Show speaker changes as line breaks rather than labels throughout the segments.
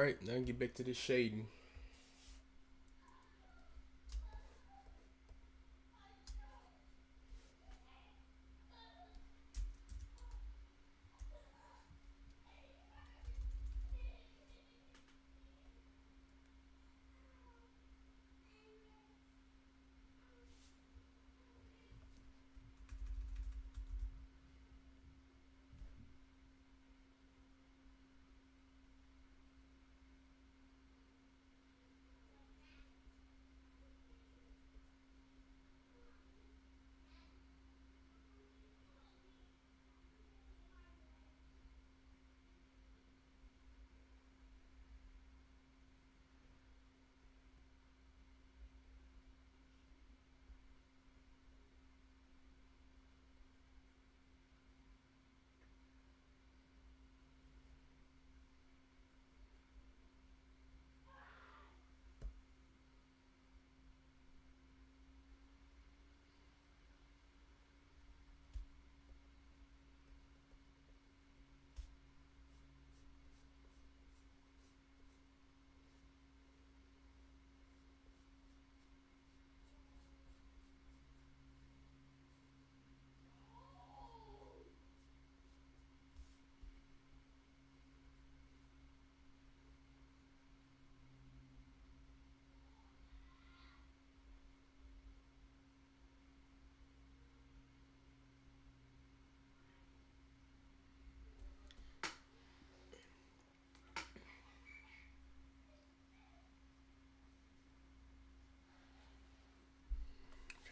Alright, now get back to the shading.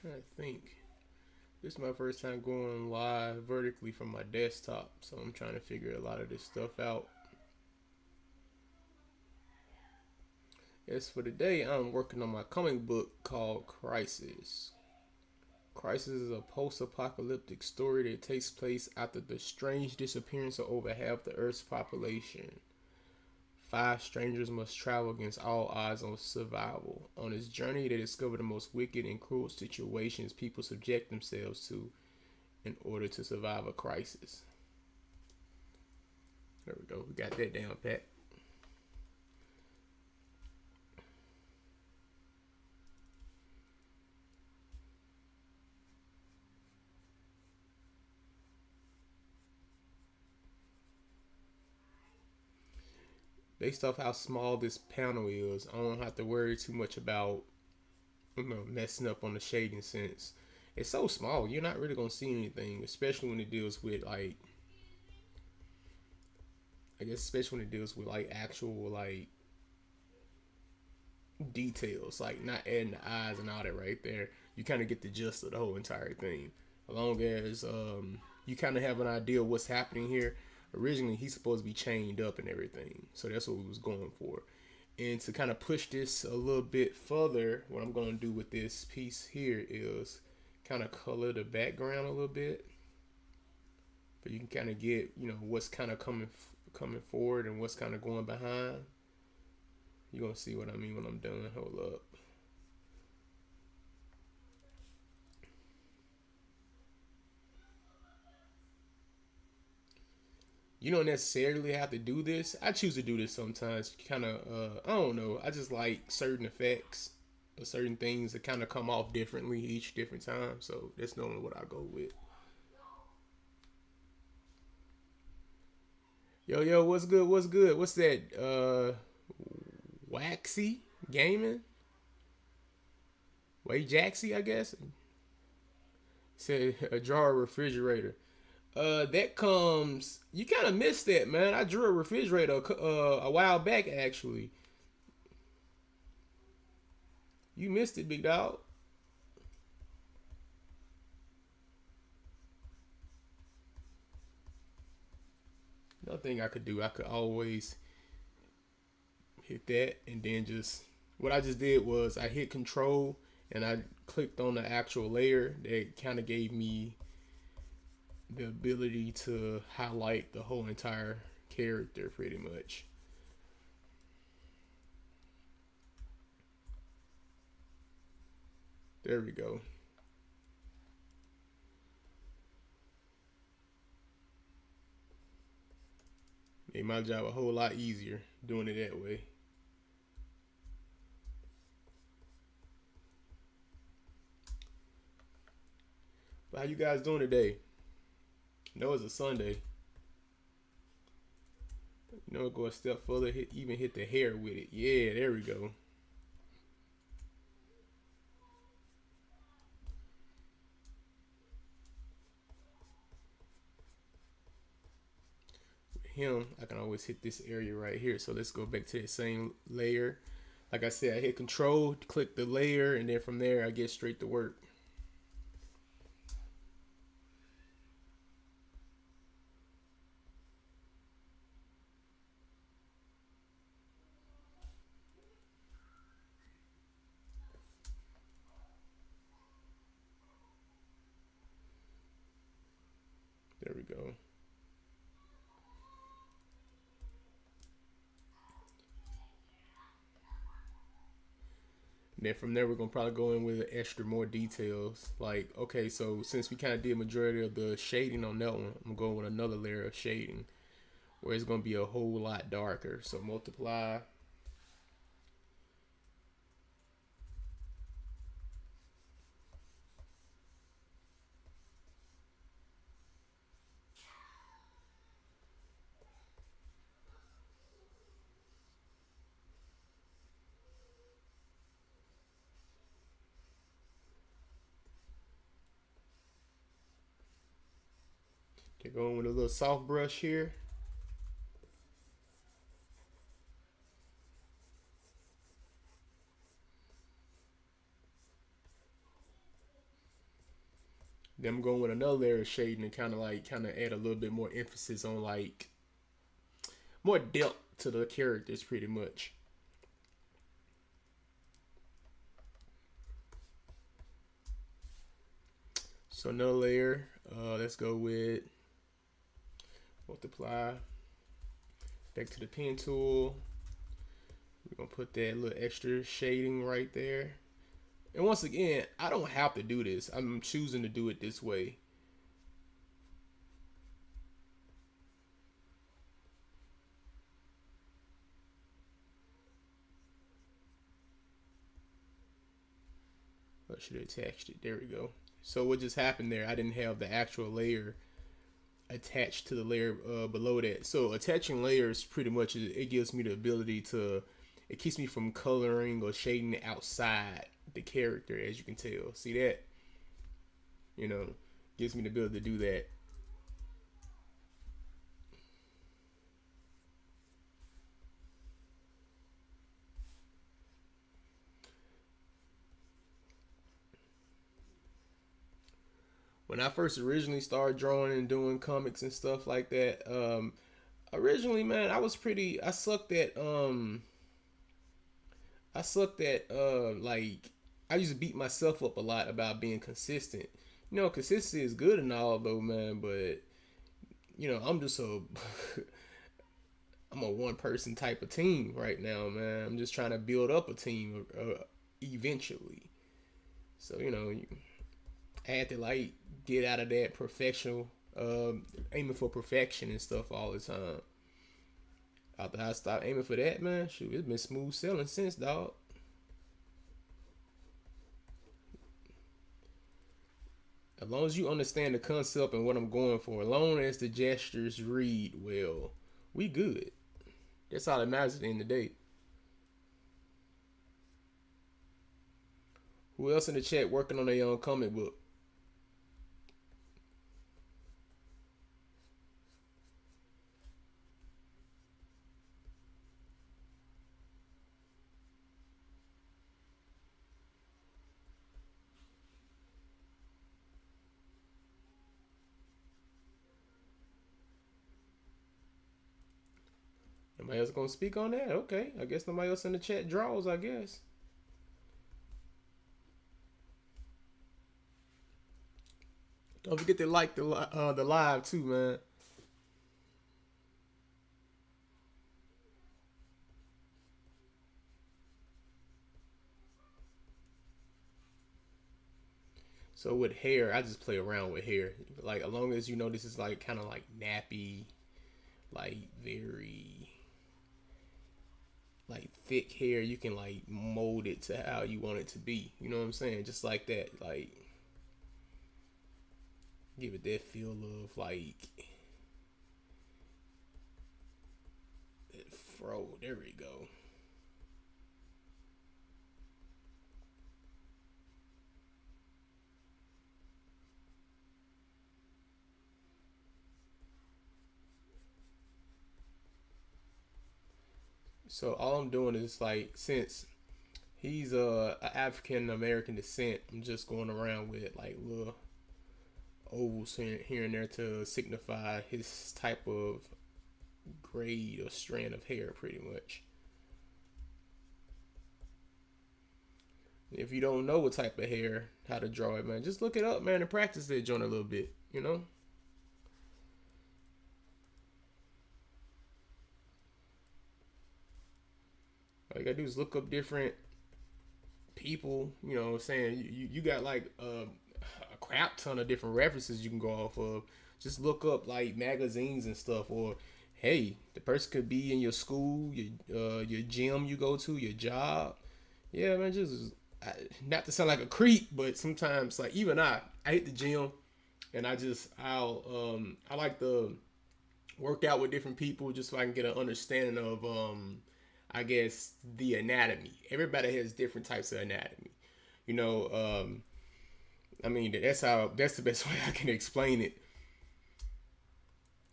Trying to think. This is my first time going live vertically from my desktop, so I'm trying to figure a lot of this stuff out. As for today, I'm working on my comic book called Crisis. Crisis is a post-apocalyptic story that takes place after the strange disappearance of over half the Earth's population. Five strangers must travel against all odds on survival. On this journey, they discover the most wicked and cruel situations people subject themselves to in order to survive a crisis. There we go. We got that down pat. Based off how small this panel is, I don't have to worry too much about messing up on the shading sense. It's so small, you're not really gonna see anything, especially when it deals with like I guess especially when it deals with like actual like details, like not adding the eyes and all that right there. You kind of get the gist of the whole entire thing. As long as you kind of have an idea of what's happening here. Originally, he's supposed to be chained up and everything, so that's what we was going for. And to kind of push this a little bit further, what I'm going to do with this piece here is kind of color the background a little bit, but you can kind of get what's kind of coming forward and what's kind of going behind. You're gonna see what I mean when I'm done. Hold up. You don't necessarily have to do this. I choose to do this sometimes. Kind of, I don't know. I just like certain effects or certain things that kind of come off differently each different time. So that's normally what I go with. Yo, yo, what's good? What's good? What's that? Waxy Gaming? Way Jaxy, I guess. Said a drawer refrigerator. That comes. You kind of missed that, man. I drew a refrigerator a while back, actually. You missed it, big dog. Another thing I could do, I could always hit that and then just. What I just did was I hit Control and I clicked on the actual layer that kind of gave me the ability to highlight the whole entire character pretty much. There we go. Made my job a whole lot easier doing it that way. But how you guys doing today? I know it's a Sunday. You know, go a step further, even hit the hair with it. Yeah, there we go. With him, I can always hit this area right here. So let's go back to that same layer. Like I said, I hit Control, click the layer, and then from there, I get straight to work. There we go. And then from there, we're gonna probably go in with extra more details. Like, okay, so since we kind of did majority of the shading on that one, I'm going with another layer of shading where it's gonna be a whole lot darker. So multiply. Okay, going with a little soft brush here. Then I'm going with another layer of shading and kind of add a little bit more emphasis on like more depth to the characters, pretty much. So another layer. Let's go with multiply. Back to the pen tool. We're gonna put that little extra shading right there. And once again, I don't have to do this. I'm choosing to do it this way. I should have attached it. There we go. So what just happened there, I didn't have the actual layer attached to the layer below that. So attaching layers pretty much, it gives me the ability to, it keeps me from coloring or shading outside the character, as you can tell. See that? You know, gives me the ability to do that. When I first originally started drawing and doing comics and stuff like that, originally, man, I sucked at like I used to beat myself up a lot about being consistent. You know, consistency is good and all though, man, but you know, I'm just a I'm a one person type of team right now, man. I'm just trying to build up a team eventually. So, you know, I had to like get out of that perfectional aiming for perfection and stuff all the time. After I stopped aiming for that, man, shoot, it's been smooth sailing since, dog. As long as you understand the concept and what I'm going for, as long as the gestures read well, we good. That's all that matters at the end of the day. Who else in the chat working on their own comic book? Nobody else gonna speak on that? Okay, I guess nobody else in the chat draws. I guess. Don't forget to like the live too, man. So with hair, I just play around with hair. Like as long as you know this is like kind of like nappy, like very like thick hair, you can like mold it to how you want it to be. You know what I'm saying? Just like that. Like give it that feel of like that fro. There we go. So all I'm doing is like since he's a African American descent, I'm just going around with like little ovals here and there to signify his type of grade or strand of hair, pretty much. If you don't know what type of hair, how to draw it, man, just look it up, man, and practice that joint a little bit. You know, all you gotta do is look up different people. You know, what I'm saying you got like a crap ton of different references you can go off of. Just look up like magazines and stuff, or hey, the person could be in your school, your gym you go to, your job. Yeah, man, just I, not to sound like a creep, but sometimes like even I hit the gym and I like to work out with different people just so I can get an understanding of I guess the anatomy. Everybody has different types of anatomy. You know, I mean that's the best way I can explain it.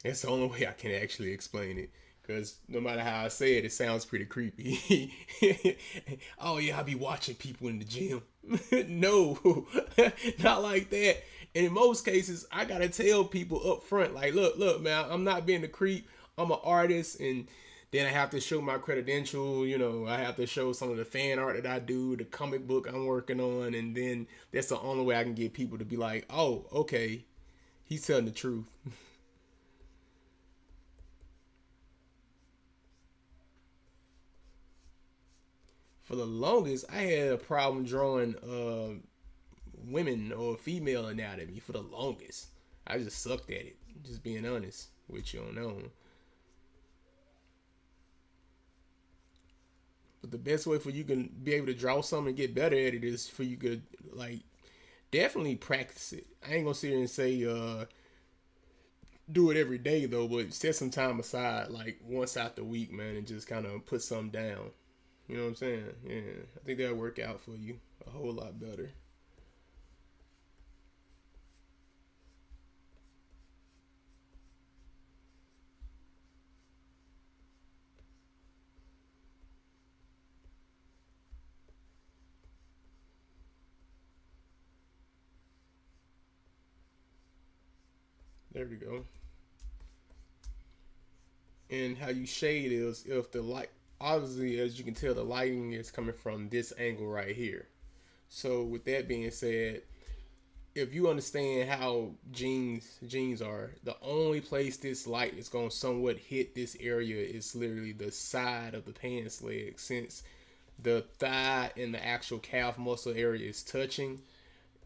That's the only way I can actually explain it. Cause no matter how I say it, it sounds pretty creepy. Oh yeah, I be watching people in the gym. No, not like that. And in most cases, I gotta tell people up front, like, look, man, I'm not being a creep. I'm an artist, and then I have to show my credential. You know, I have to show some of the fan art that I do, the comic book I'm working on, and then that's the only way I can get people to be like, oh, okay, he's telling the truth. For the longest, I had a problem drawing women or female anatomy for the longest. I just sucked at it. Just being honest with you on that one. But the best way for you can be able to draw something and get better at it is for you to like definitely practice it. I ain't gonna sit here and say do it every day though, but set some time aside like once out the week, man, and just kind of put something down. You know what I'm saying? Yeah, I think that'll work out for you a whole lot better. There we go. And how you shade is if the light, obviously, as you can tell, the lighting is coming from this angle right here. So with that being said, if you understand how jeans are, the only place this light is going to somewhat hit this area is literally the side of the pants leg, since the thigh and the actual calf muscle area is touching.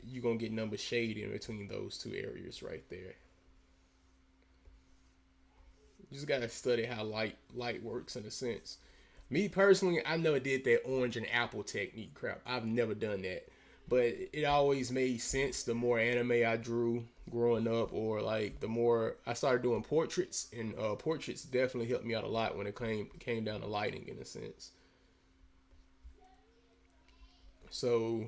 You're gonna get number shade in between those two areas right there. You just gotta study how light works in a sense. Me personally, I never did that orange and apple technique crap. I've never done that. But it always made sense the more anime I drew growing up, or like the more I started doing portraits, and portraits definitely helped me out a lot when it came down to lighting in a sense. So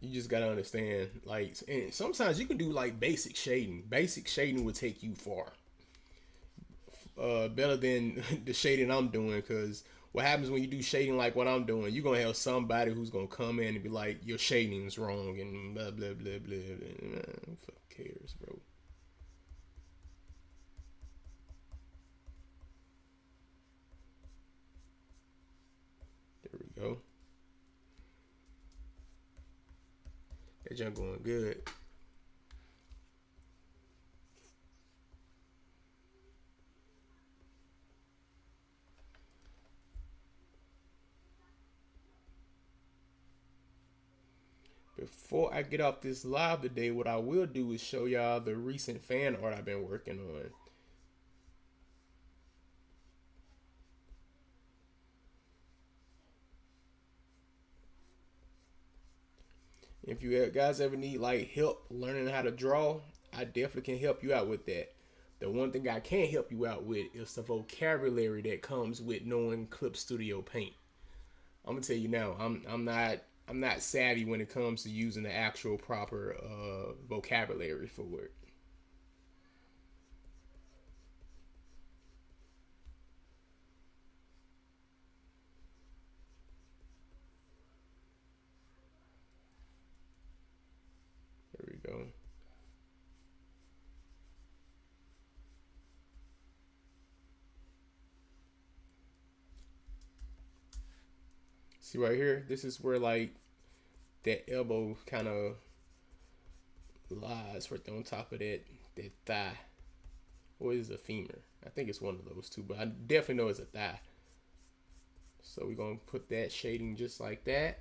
you just gotta understand, like, and sometimes you can do like basic shading. Basic shading would take you far, better than the shading I'm doing. Because what happens when you do shading like what I'm doing, you're gonna have somebody who's gonna come in and be like, your shading's wrong and blah blah blah blah. Man, fuck cares, bro. There we go. That junk going good. Before I get off this live today, what I will do is show y'all the recent fan art I've been working on. If you guys ever need like help learning how to draw, I definitely can help you out with that. The one thing I can't help you out with is the vocabulary that comes with knowing Clip Studio Paint. I'm gonna tell you now, I'm not savvy when it comes to using the actual proper vocabulary for it. There we go. See right here, this is where like that elbow kind of lies right there on top of that thigh. Or is it a femur? I think it's one of those two, but I definitely know it's a thigh. So we're gonna put that shading just like that.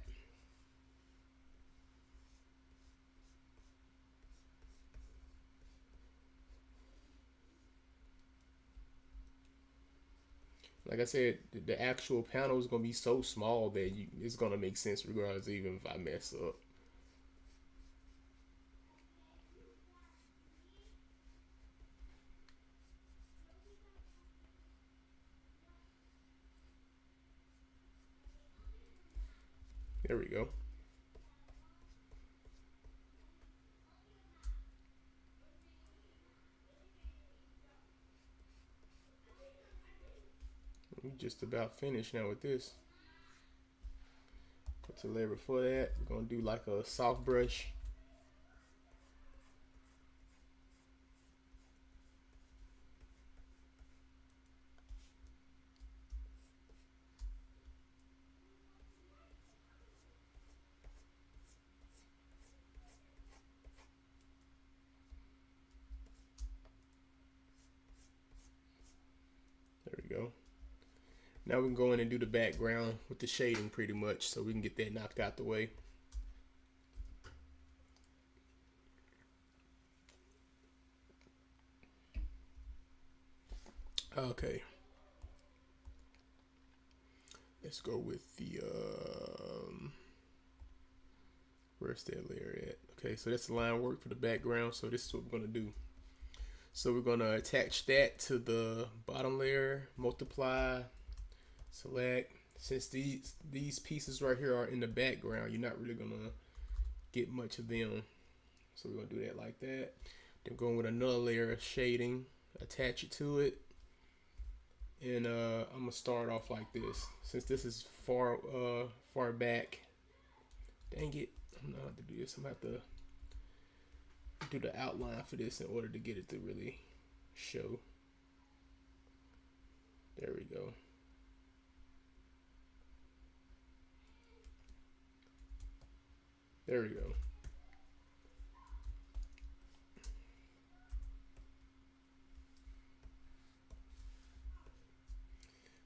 Like I said, the actual panel is gonna be so small that it's gonna make sense regardless, even if I mess up. There we go. We just about finished now with this. What's the layer before that? We're gonna do like a soft brush. There we go. Now we can go in and do the background with the shading pretty much, so we can get that knocked out the way. Okay. Let's go with the where's that layer at? Okay, so that's the line work for the background. So this is what we're gonna do. So we're gonna attach that to the bottom layer, multiply, select. Since these pieces right here are in the background, you're not really gonna get much of them. So we're gonna do that like that. Then going with another layer of shading, attach it to it. And I'm gonna start off like this. Since this is far back. Dang it. I'm gonna have to do this. I'm gonna have to do the outline for this in order to get it to really show. There we go. There we go.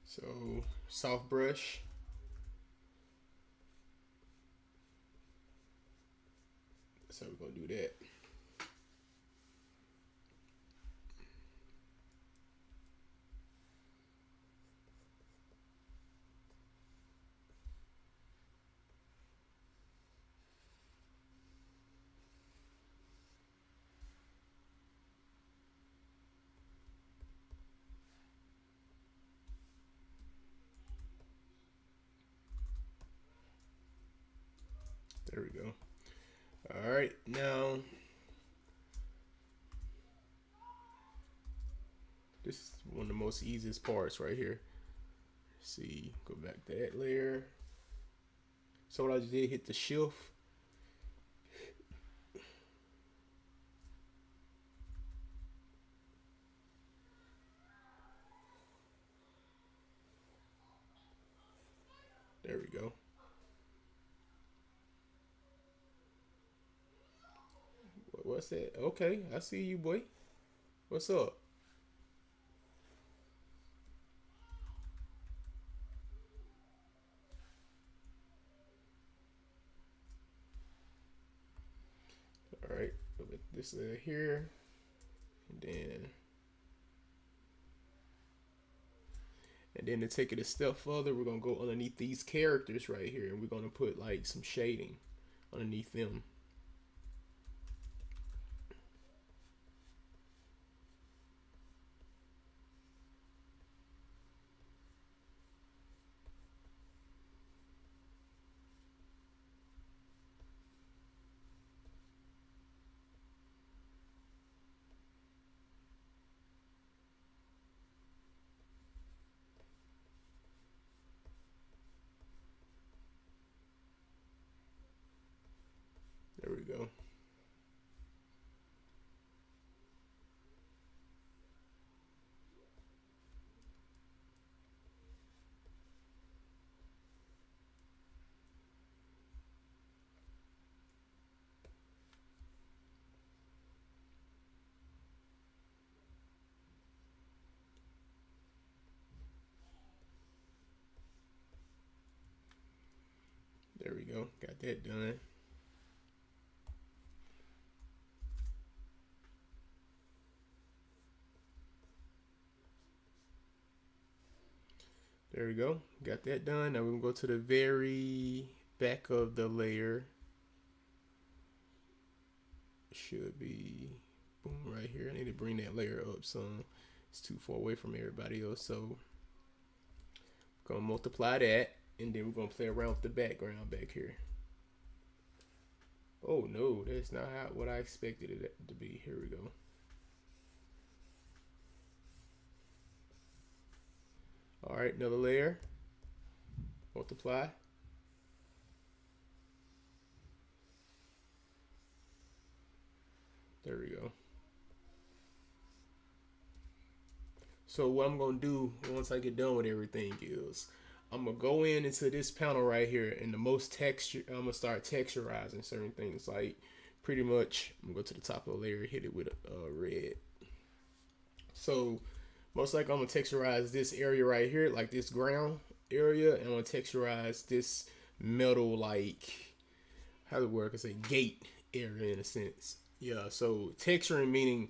So soft brush. So we're gonna do that. There we go. All right, now this is one of the most easiest parts right here. Let's see, go back to that layer. So what I just did, hit the shift. There we go. What's that? Okay, I see you, boy. What's up? with this layer here, and then to take it a step further, we're gonna go underneath these characters right here, and we're gonna put like some shading underneath them. There we go. There we go. Got that done. There we go. Got that done. Now we're gonna go to the very back of the layer. Should be boom right here. I need to bring that layer up some. It's too far away from everybody else. So gonna multiply that, and then we're gonna play around with the background back here. Oh no, that's not what I expected it to be. Here we go. All right, another layer. Multiply. There we go. So what I'm gonna do once I get done with everything is I'm gonna go into this panel right here, and the most texture, I'm gonna start texturizing certain things. Like pretty much, I'm gonna go to the top of the layer, hit it with red. So most likely I'm gonna texturize this area right here, like this ground area, and I'm gonna texturize this metal, like how does it work? It's a gate area in a sense. Yeah. So texturing meaning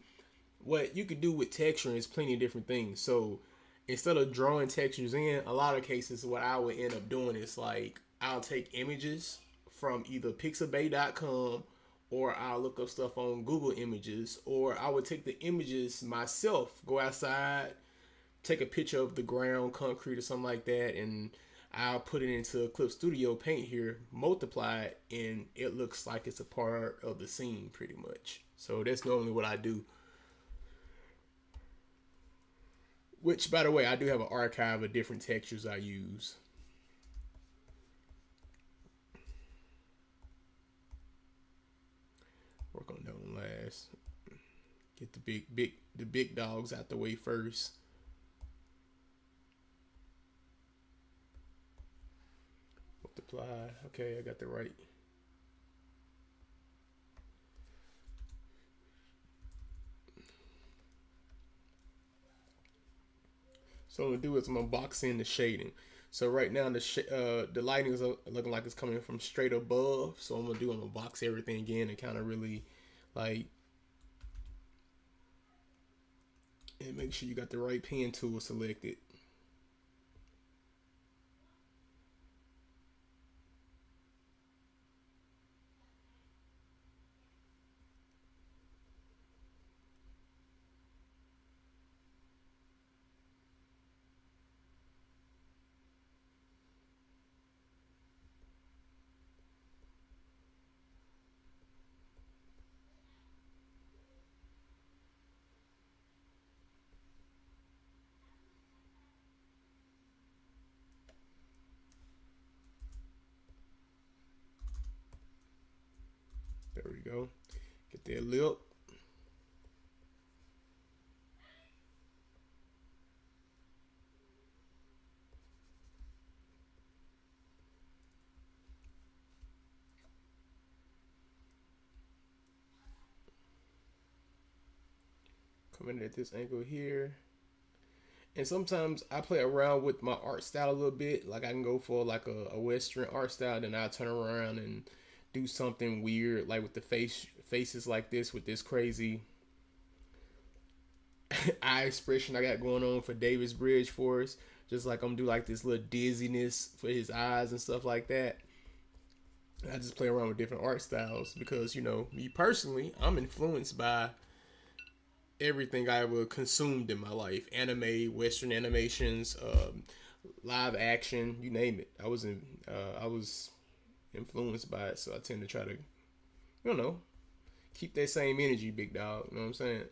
what you could do with texturing is plenty of different things. So instead of drawing textures in, a lot of cases what I would end up doing is like I'll take images from either pixabay.com, or I'll look up stuff on Google Images, or I would take the images myself, go outside, take a picture of the ground, concrete or something like that, and I'll put it into Clip Studio Paint here, multiply it, and it looks like it's a part of the scene pretty much. So that's normally what I do. Which, by the way, I do have an archive of different textures I use. Work on that one last. Get the big dogs out the way first. Multiply. Okay, I got the right. So what I'm gonna do is I'm gonna box in the shading. So right now the lighting is looking like it's coming from straight above. So I'm gonna box everything in and kind of really like, and make sure you got the right pen tool selected. There we go. Get that lip. Coming at this angle here. And sometimes I play around with my art style a little bit. Like I can go for like a Western art style, then I'll turn around and do something weird, like with the faces like this with this crazy eye expression I got going on for Davis Bridge for us. Just like I'm gonna do like this little dizziness for his eyes and stuff like that. I just play around with different art styles because, me personally, I'm influenced by everything I ever consumed in my life: anime, Western animations, live action, you name it. I was influenced by it, so I tend to try to, you know, keep that same energy, big dog. You know what I'm saying?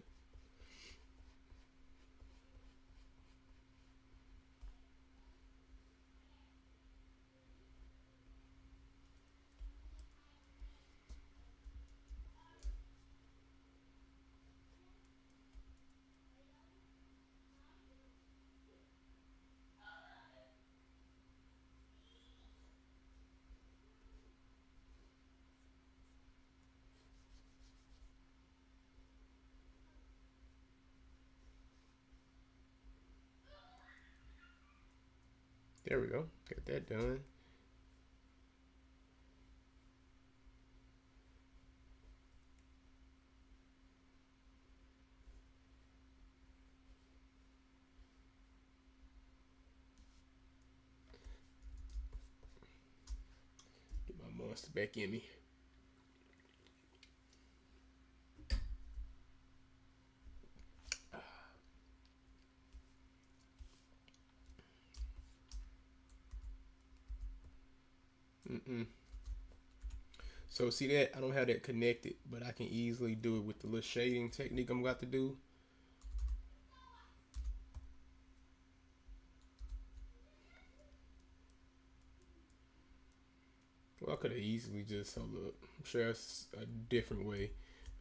There we go. Got that done. Get my monster back in me. Mm-mm. So see that I don't have that connected, but I can easily do it with the little shading technique I'm about to do. Well, I could have easily just hold up. I'm sure it's a different way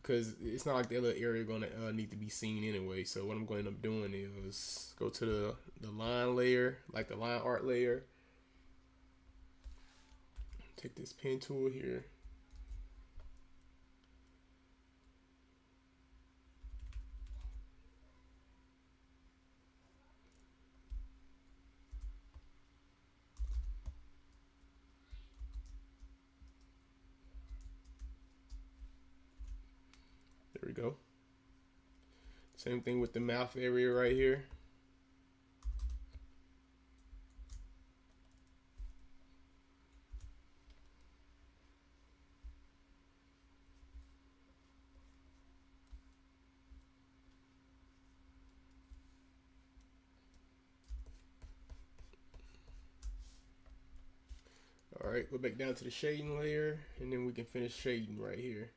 because it's not like that little area gonna need to be seen anyway. So what I'm going to end up doing is go to the line layer, like the line art layer. Take this pen tool here. There we go. Same thing with the mouth area right here. All right, go back down to the shading layer, and then we can finish shading right here.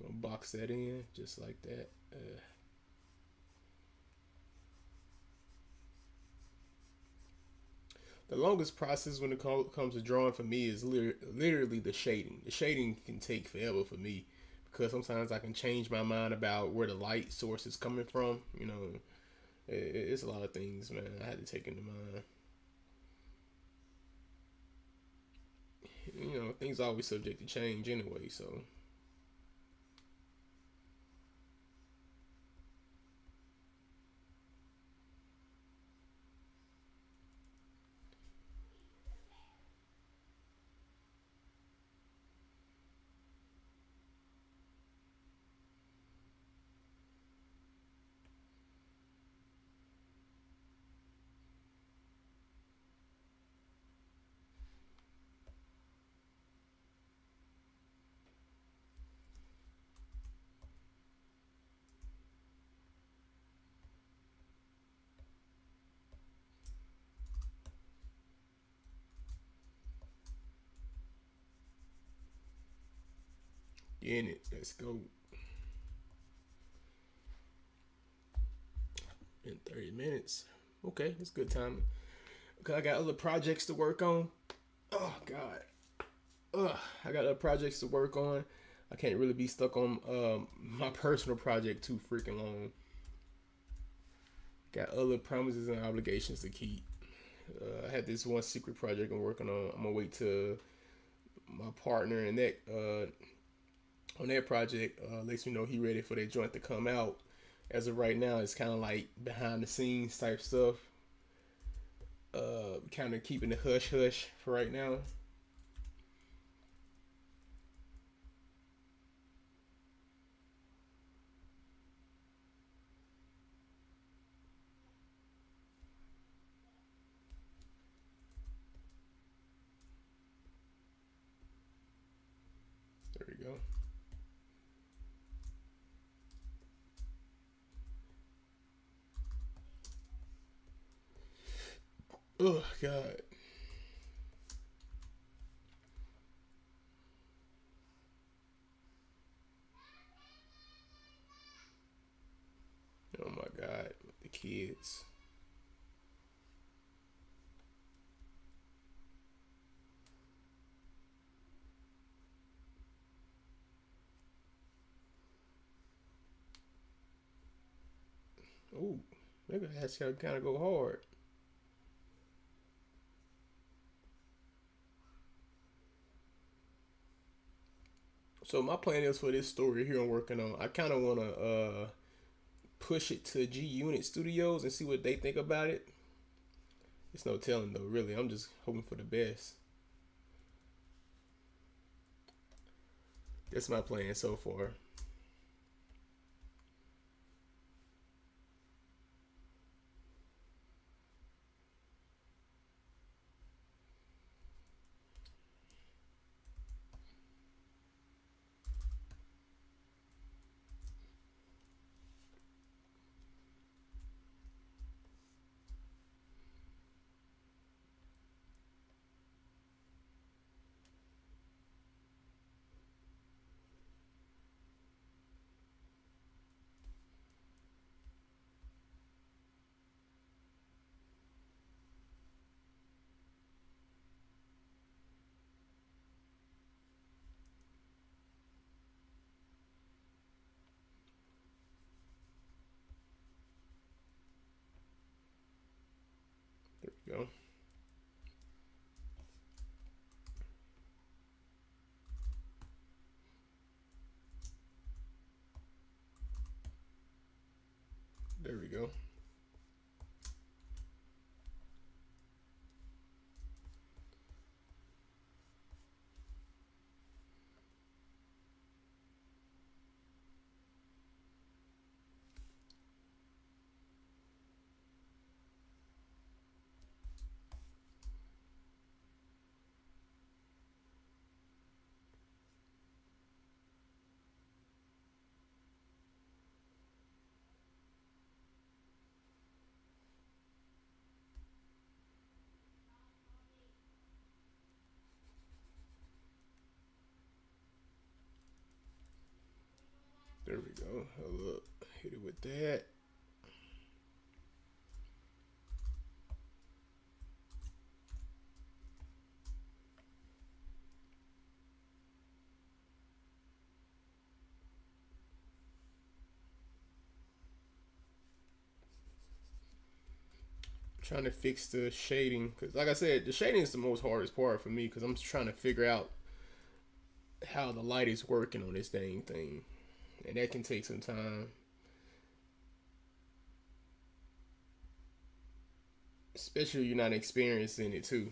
We're gonna box that in just like that. The longest process when it comes to drawing for me is literally the shading. The shading can take forever for me because sometimes I can change my mind about where the light source is coming from. It's a lot of things, man. I had to take into mind. Things are always subject to change anyway. So in it, let's go. In 30 minutes. Okay, it's good time. Cause I got other projects to work on. Oh God. I got other projects to work on. I can't really be stuck on my personal project too freaking long. Got other promises and obligations to keep. I had this one secret project I'm working on. I'm gonna wait till my partner and that on that project lets me know he ready for that joint to come out. As of right now, it's kind of like behind the scenes type stuff. Kind of keeping the hush hush for right now. There we go. Oh God. Oh my God. The kids. Oh, maybe that's gotta kind of go hard. So my plan is for this story here I'm working on. I kind of want to push it to G Unit Studios and see what they think about it. It's no telling though, really. I'm just hoping for the best. That's my plan so far. There we go. There we go. There we go. Hold up. Hit it with that. Trying to fix the shading because, like I said, the shading is the most hardest part for me because I'm trying to figure out how the light is working on this dang thing, and that can take some time, especially if you're not experiencing it too.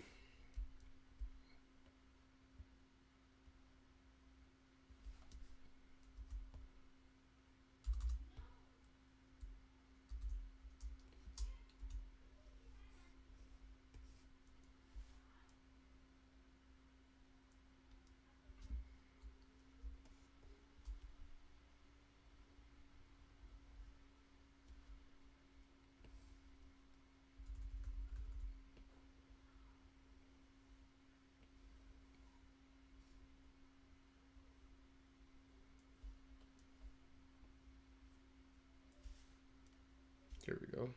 Here we go.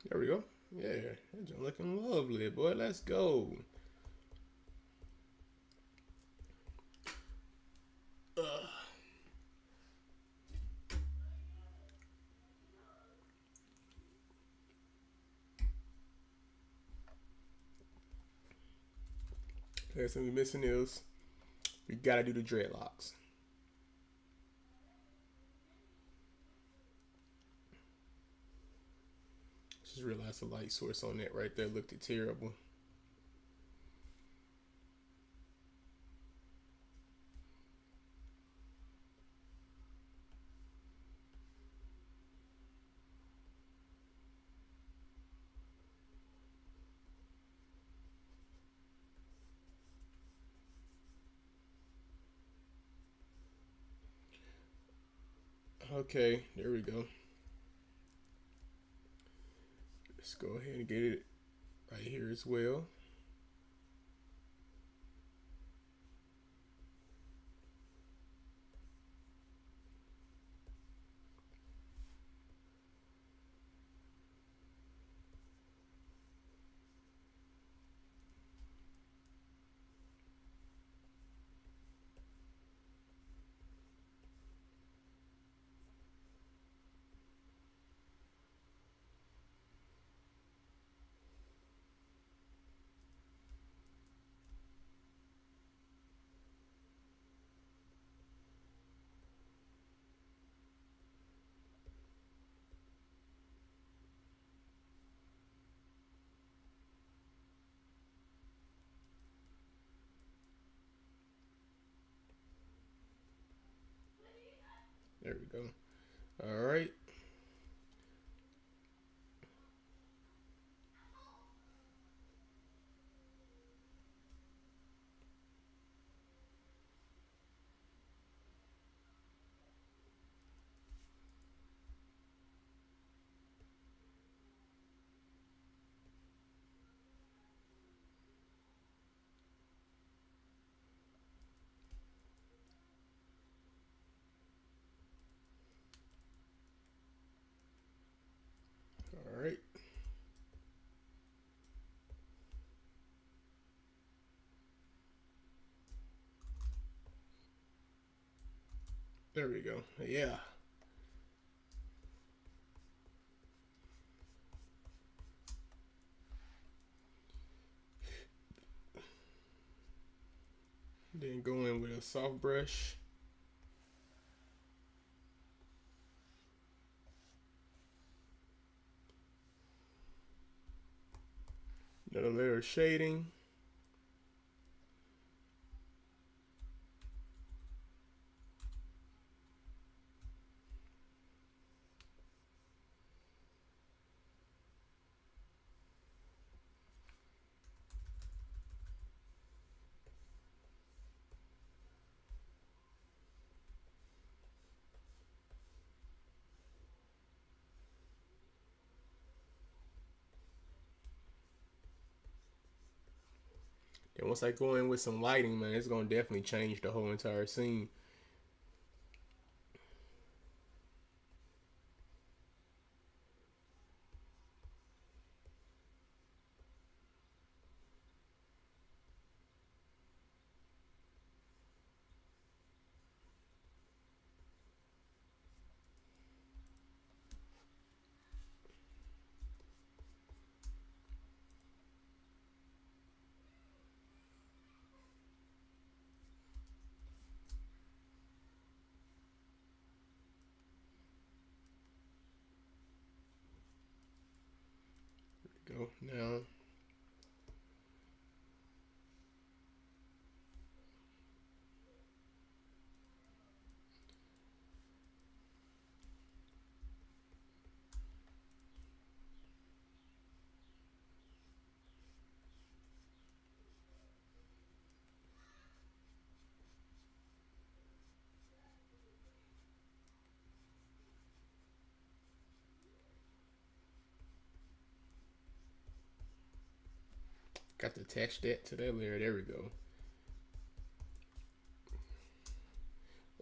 There we go. Yeah, that's looking lovely, boy. Let's go. Next thing we missing is we gotta do the dreadlocks. Just realized the light source on that right there looked terrible. Okay, there we go. Let's go ahead and get it right here as well. There we go. All right. All right. There we go. Yeah. Then go in with a soft brush. Another layer of shading. And once I go in with some lighting, man, it's gonna definitely change the whole entire scene. Go now. Got to attach that to that layer. There we go.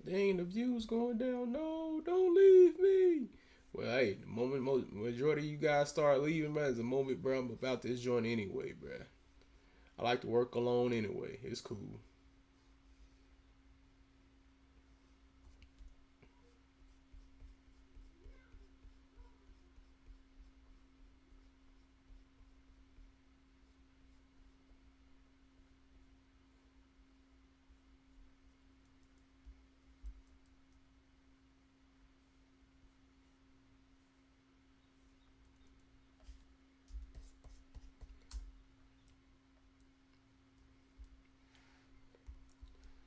Dang, the view's going down. No, don't leave me. Well, hey, the moment majority of you guys start leaving, man, is the moment, bro, I'm about this joint anyway, bro. I like to work alone anyway. It's cool.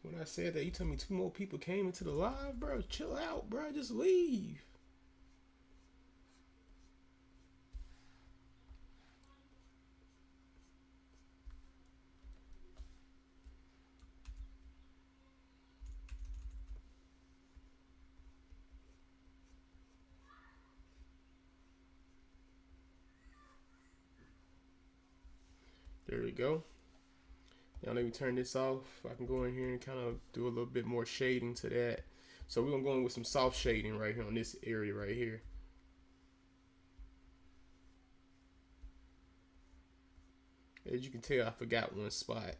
When I said that, you told me two more people came into the live, bro. Chill out, bro. Just leave. There we go. Now let me turn this off. I can go in here and kind of do a little bit more shading to that. So we're gonna go in with some soft shading right here on this area right here. As you can tell, I forgot one spot.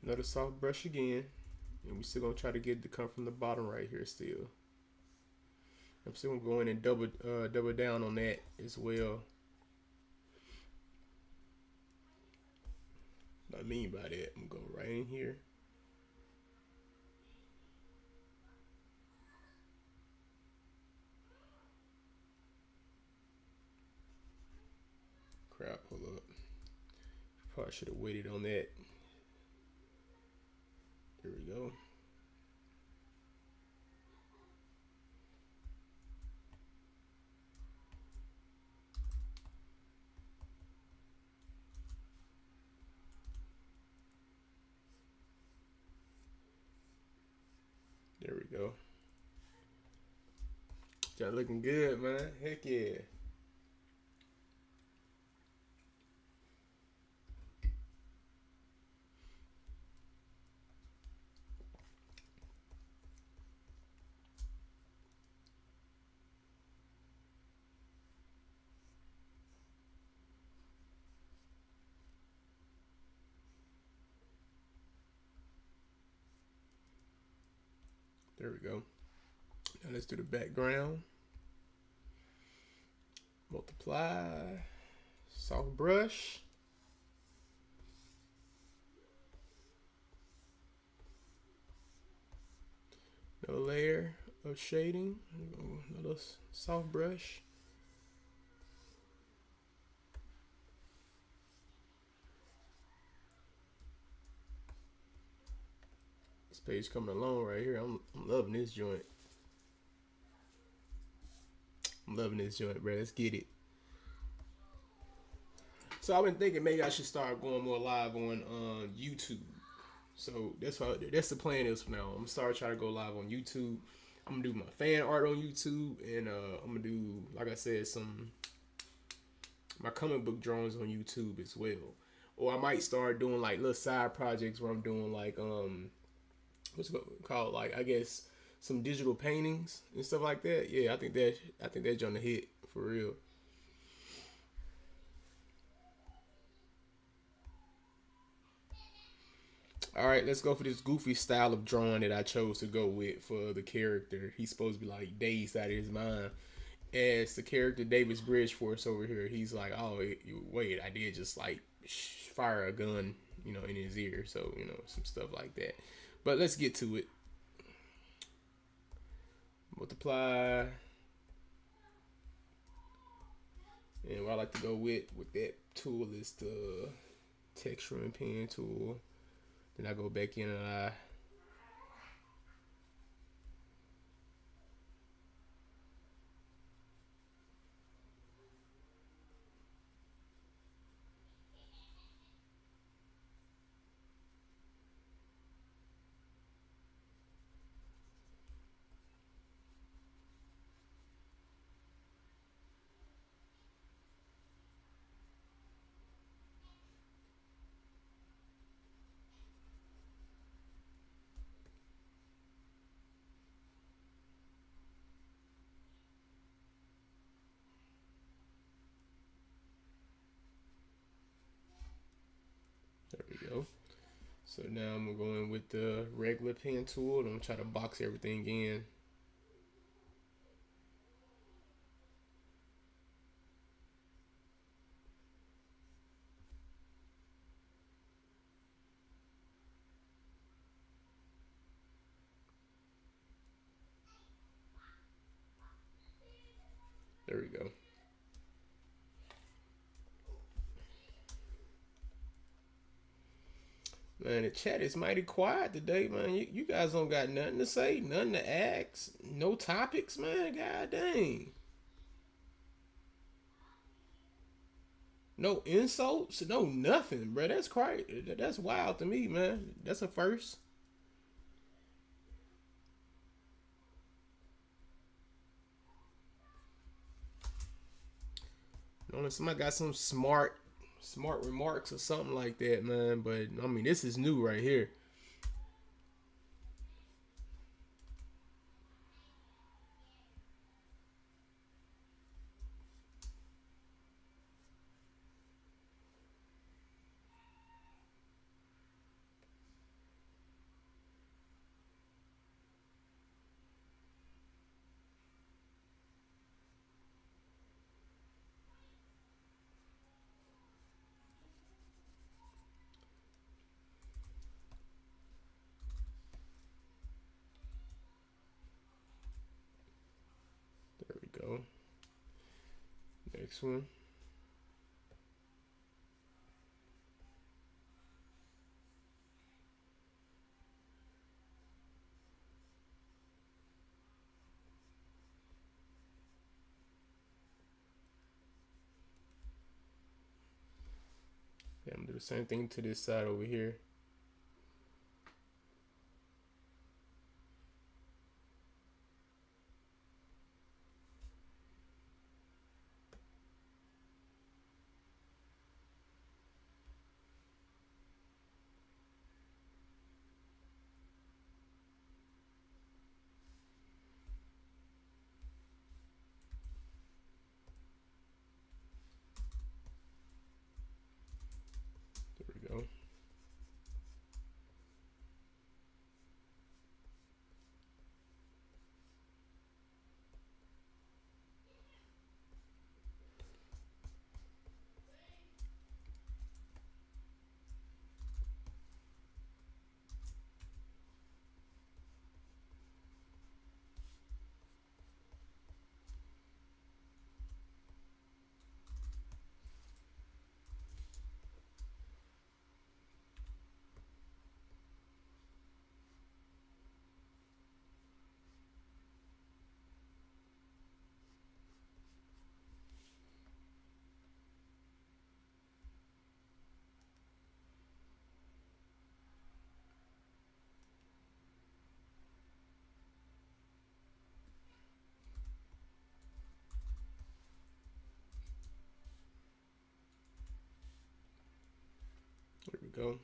Another soft brush again. And we still gonna try to get it to come from the bottom right here still. I'm still gonna go in and double down on that as well. What I mean by that, I'm gonna go right in here. Crap, hold up. Probably should have waited on that. There we go. There we go. Y'all looking good, man. Heck yeah. There we go. Now let's do the background. Multiply. Soft brush. Another layer of shading. Another soft brush. This page coming along right here. I'm loving this joint. I'm loving this joint, bro. Let's get it. So I've been thinking maybe I should start going more live on YouTube. So that's the plan is from now. I'm gonna start trying to go live on YouTube. I'm gonna do my fan art on YouTube, and I'm gonna do, like I said, some my comic book drawings on YouTube as well. Or I might start doing like little side projects where I'm doing like what's it called, like I guess some digital paintings and stuff like that. Yeah, I think that's on the hit for real. All right, let's go for this goofy style of drawing that I chose to go with for the character. He's supposed to be like dazed out of his mind. As the character Davis Bridgeforce over here, he's like, "Oh, wait, I did just like fire a gun, in his ear." So some stuff like that. But let's get to it. Multiply, and what I like to go with that tool is the texture and pen tool. Then I go back in and I. There we go. So now I'm gonna go in with the regular pen tool and I'm gonna try to box everything in. There we go. Man, the chat is mighty quiet today, man. You guys don't got nothing to say, nothing to ask, no topics, man. God dang. No insults, no nothing, bro. That's crazy. That's wild to me, man. That's a first. Unless somebody got some smart remarks or something like that, man. But I mean, this is new right here. There we go. Next one. Yeah, I'm gonna do the same thing to this side over here. There we go. There we go.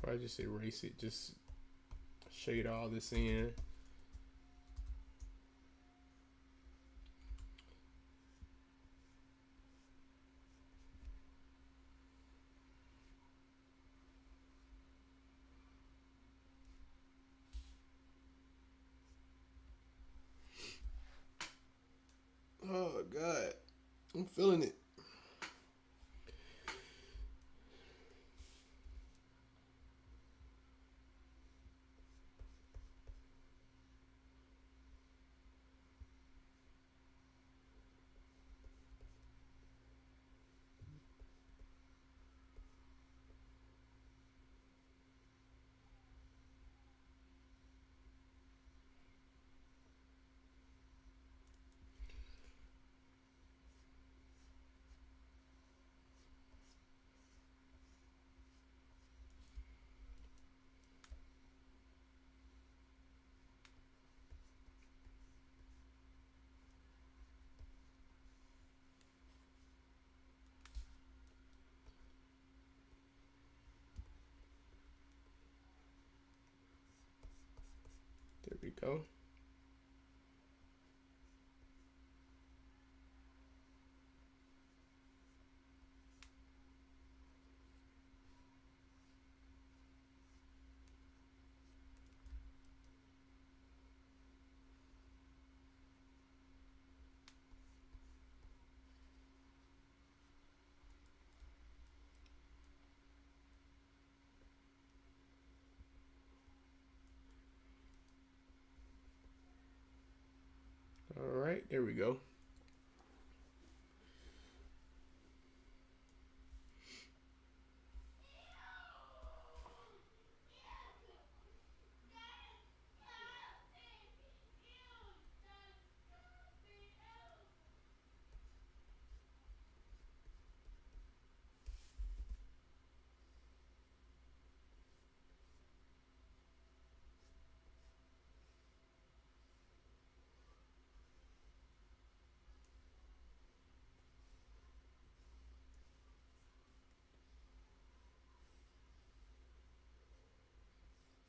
Probably just erase it. Just shade all this in. I'm feeling it. There we go. All right, there we go.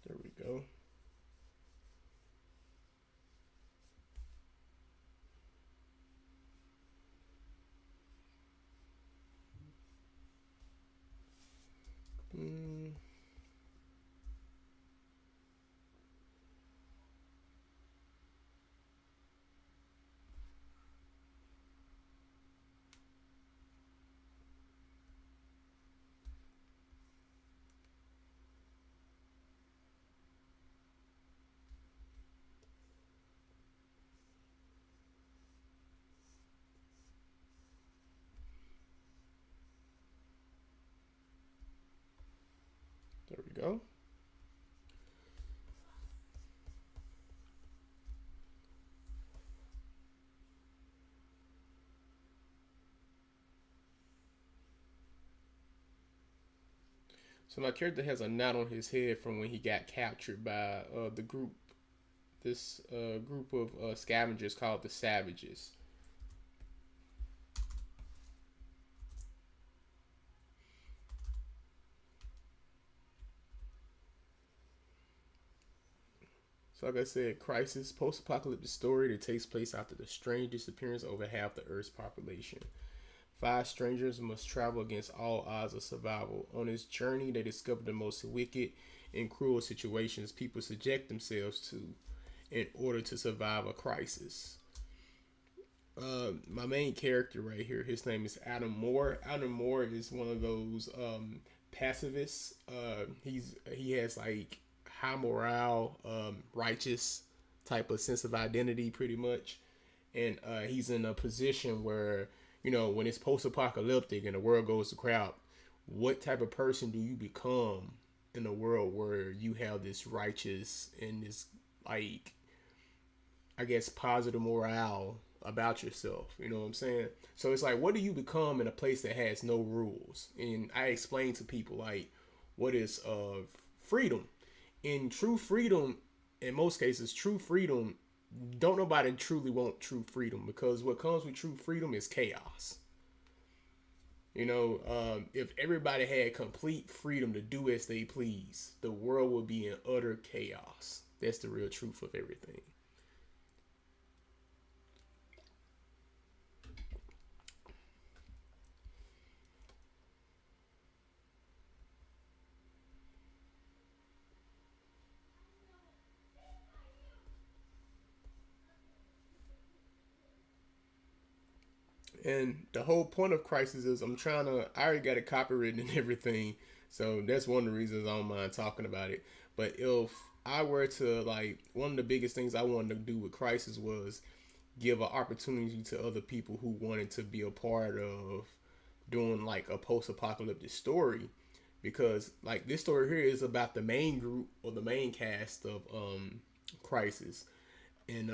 There we go. Mm, there we go. So my character has a knot on his head from when he got captured by the group. This group of scavengers called the Savages. So, like I said, Crisis, post-apocalyptic story that takes place after the strange disappearance of over half the Earth's population. Five strangers must travel against all odds of survival. On this journey, they discover the most wicked and cruel situations people subject themselves to in order to survive a crisis. My main character right here, his name is Adam Moore. Adam Moore is one of those pacifists. He has like high morale, righteous type of sense of identity, pretty much, and he's in a position where when it's post-apocalyptic and the world goes to crap, what type of person do you become in a world where you have this righteous and this like I guess positive morale about yourself. You know what I'm saying? So it's like, what do you become in a place that has no rules? And I explain to people like, what is freedom? In true freedom, in most cases, true freedom, don't nobody truly want true freedom because what comes with true freedom is chaos. If everybody had complete freedom to do as they please, the world would be in utter chaos. That's the real truth of everything. And the whole point of Crisis is I already got it copywritten and everything. So that's one of the reasons I don't mind talking about it. But if I were to, like, one of the biggest things I wanted to do with Crisis was give an opportunity to other people who wanted to be a part of doing like a post-apocalyptic story, because like this story here is about the main group or the main cast of Crisis. And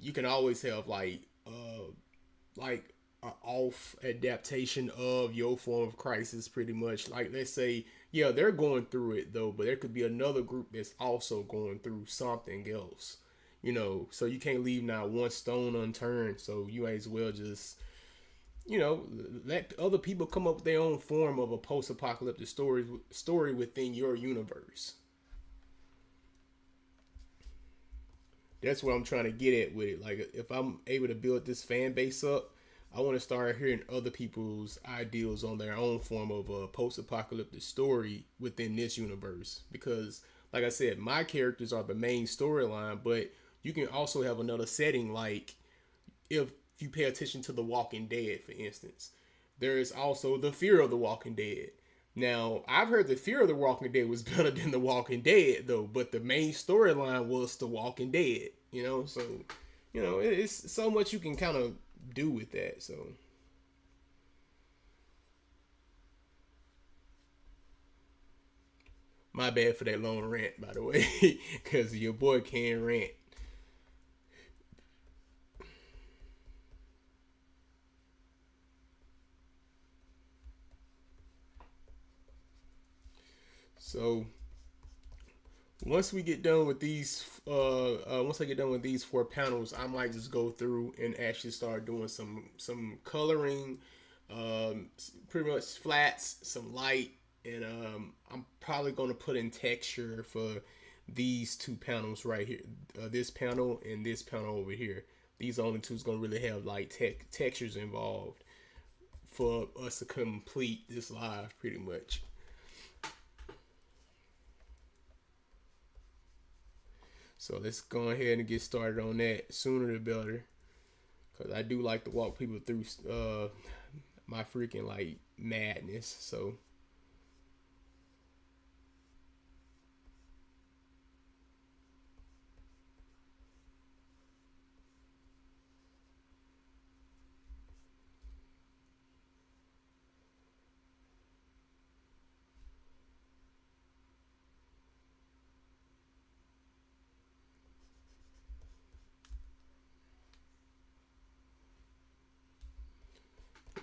you can always have like a off adaptation of your form of Crisis, pretty much. Like, let's say, yeah, they're going through it though, but there could be another group that's also going through something else, so you can't leave not one stone unturned. So you might as well just, let other people come up with their own form of a post-apocalyptic story within your universe. That's what I'm trying to get at with it. Like, if I'm able to build this fan base up, I want to start hearing other people's ideals on their own form of a post-apocalyptic story within this universe. Because, like I said, my characters are the main storyline, but you can also have another setting. Like, if you pay attention to The Walking Dead, for instance, there is also the Fear of the Walking Dead. Now, I've heard the Fear of the Walking Dead was better than The Walking Dead, though, but the main storyline was The Walking Dead, So, it's so much you can kind of do with that, so. My bad for that long rant, by the way, because your boy can't rant. So, once we get done with once I get done with these 4 panels, I might just go through and actually start doing some coloring, pretty much flats, some light, and I'm probably gonna put in texture for these 2 panels right here, this panel and this panel over here. These only two's gonna really have like textures involved for us to complete this live, pretty much. So let's go ahead and get started on that. Sooner the better, because I do like to walk people through my freaking like madness. So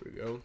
here we go.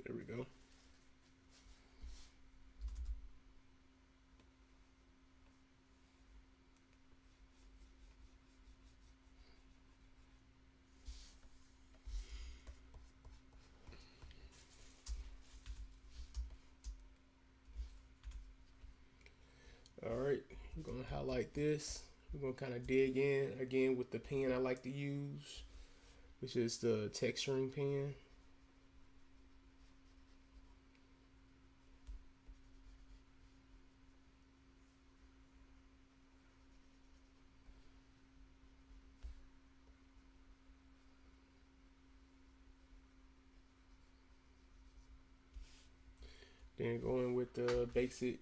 There we go. All right, we're gonna highlight this. We're gonna kind of dig in again with the pen I like to use, which is the texturing pen. Then going with the basic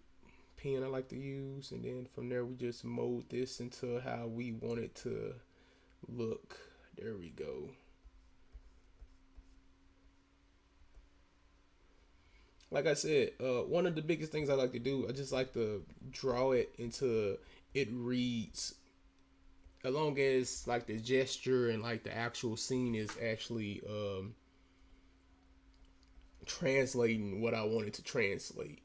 pen I like to use, and then from there we just mold this into how we want it to look. There we go. Like I said, one of the biggest things I like to do, I just like to draw it into it reads, as long as like the gesture and like the actual scene is actually translating what I wanted to translate.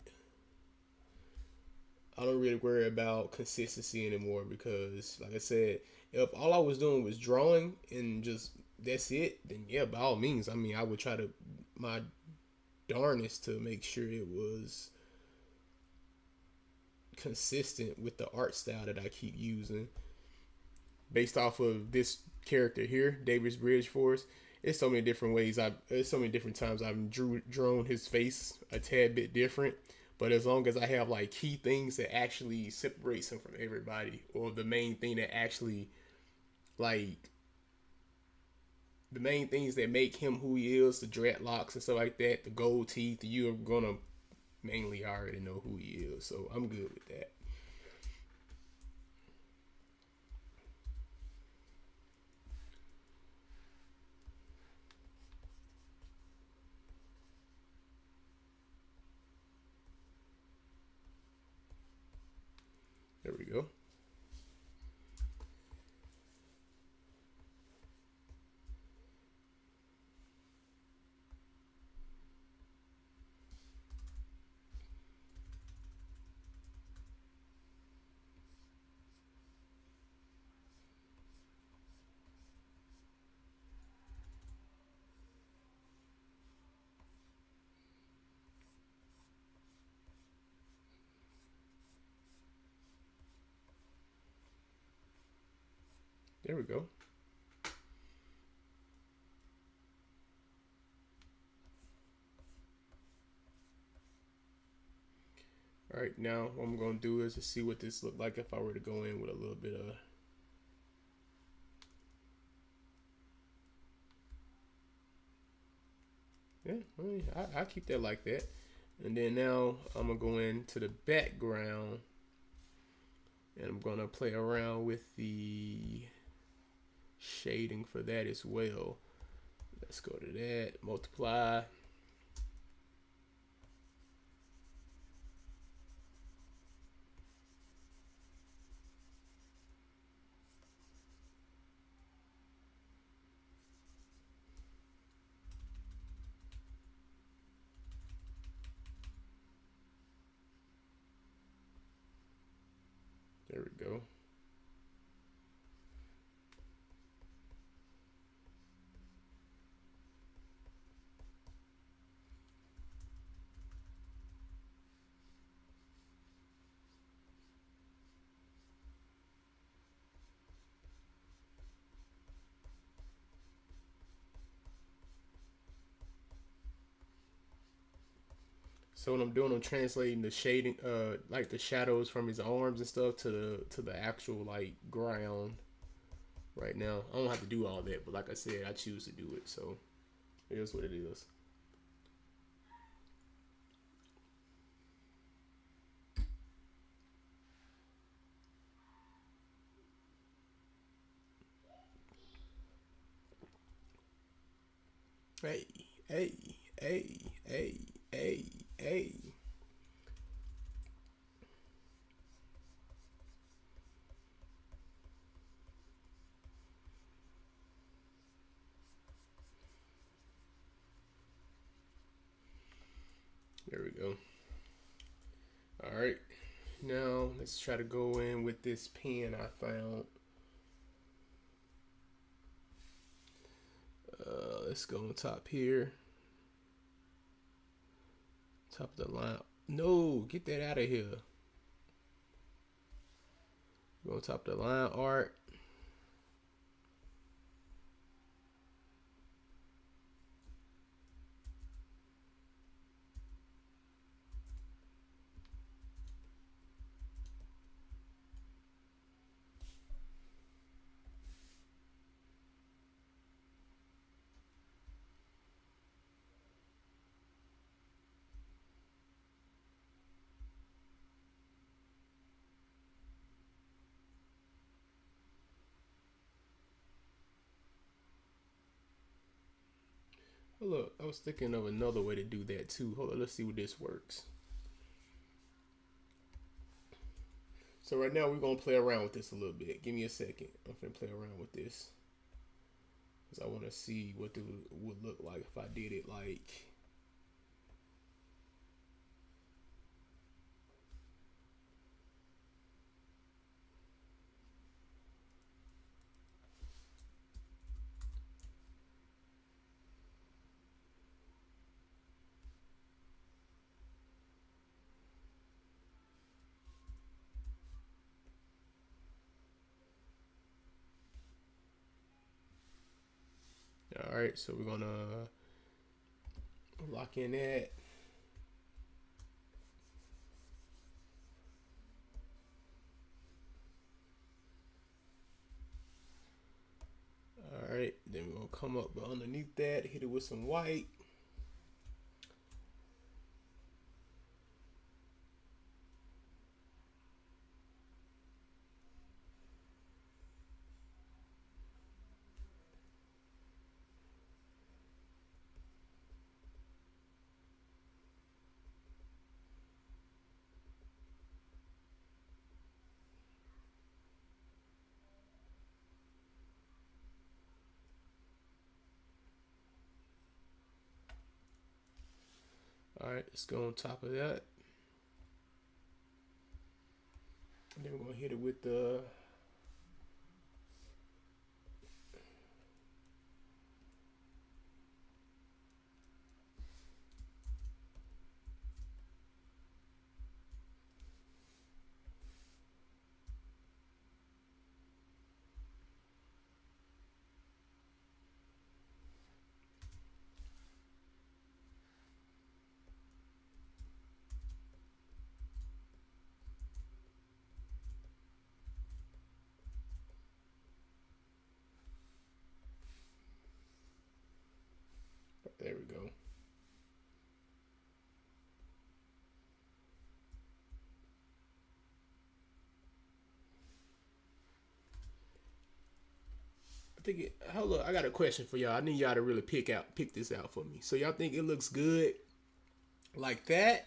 I don't really worry about consistency anymore because, like I said, if all I was doing was drawing and just that's it, then yeah, by all means. I mean, I would try to my darnest to make sure it was consistent with the art style that I keep using. Based off of this character here, Davis Bridgeforce, it's so many different ways. There's so many different times I've drawn his face a tad bit different. But as long as I have like key things that actually separates him from everybody, or the main thing that actually like the main things that make him who he is, the dreadlocks and stuff like that, the gold teeth, you're gonna mainly already know who he is. So I'm good with that. There we go. There we go. All right, now what I'm gonna do is to see what this looked like if I were to go in with a little bit of. Yeah, I mean, I keep that like that. And then now I'm gonna go into the background and I'm gonna play around with the shading for that as well. Let's go to that, multiply. There we go. So what I'm doing, I'm translating the shading, like the shadows from his arms and stuff to the actual like ground. Right now, I don't have to do all that, but like I said, I choose to do it. So it is what it is. Hey, hey, hey, hey, hey, hey. There we go. All right. Now let's try to go in with this pen I found. Let's go on top here. Top of the line. No, get that out of here. Go on top of the line art. Hold up, I was thinking of another way to do that too. Hold on, let's see what this works. So right now we're gonna play around with this a little bit. Give me a second. I'm gonna play around with this because I want to see what it would look like if I did it like. All right, so we're gonna lock in that. All right, then we're gonna come up underneath that, hit it with some white. All right, let's go on top of that. And then we're gonna hit it with the there we go. Hold up, I got a question for y'all. I need y'all to really pick this out for me. So y'all think it looks good like that,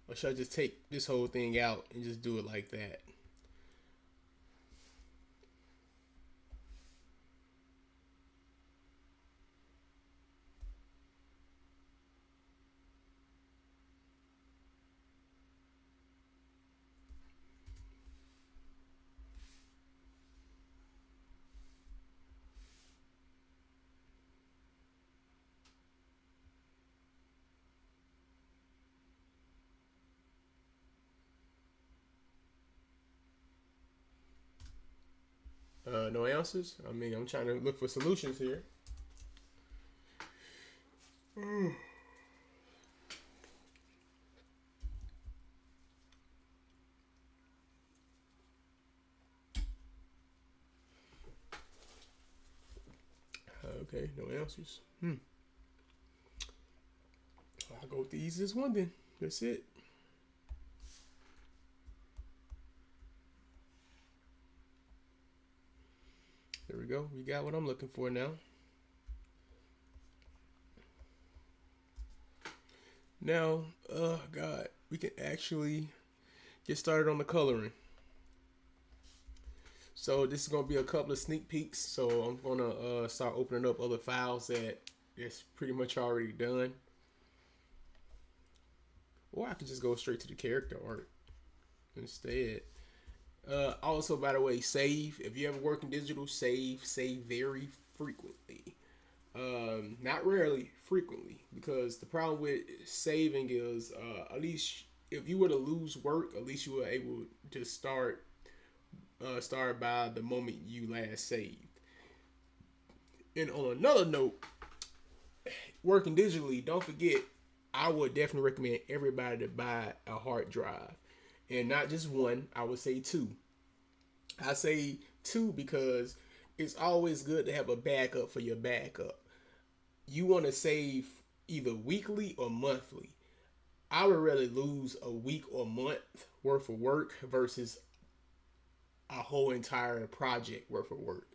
or should I just take this whole thing out and just do it like that? No answers. I mean, I'm trying to look for solutions here. Okay, no answers. I'll go with the easiest one then. That's it. There we go. We got what I'm looking for now. Now, God, we can actually get started on the coloring. So this is gonna be a couple of sneak peeks. So I'm gonna start opening up other files that's pretty much already done. Or I could just go straight to the character art instead. Also, by the way, save. If you ever work in digital, save very frequently. Not rarely, frequently. Because the problem with saving is, at least if you were to lose work, at least you were able to start by the moment you last saved. And on another note, working digitally, don't forget, I would definitely recommend everybody to buy a hard drive. And not just one, I would say two. I say two because it's always good to have a backup for your backup. You want to save either weekly or monthly. I would rather lose a week or month worth of work versus a whole entire project worth of work.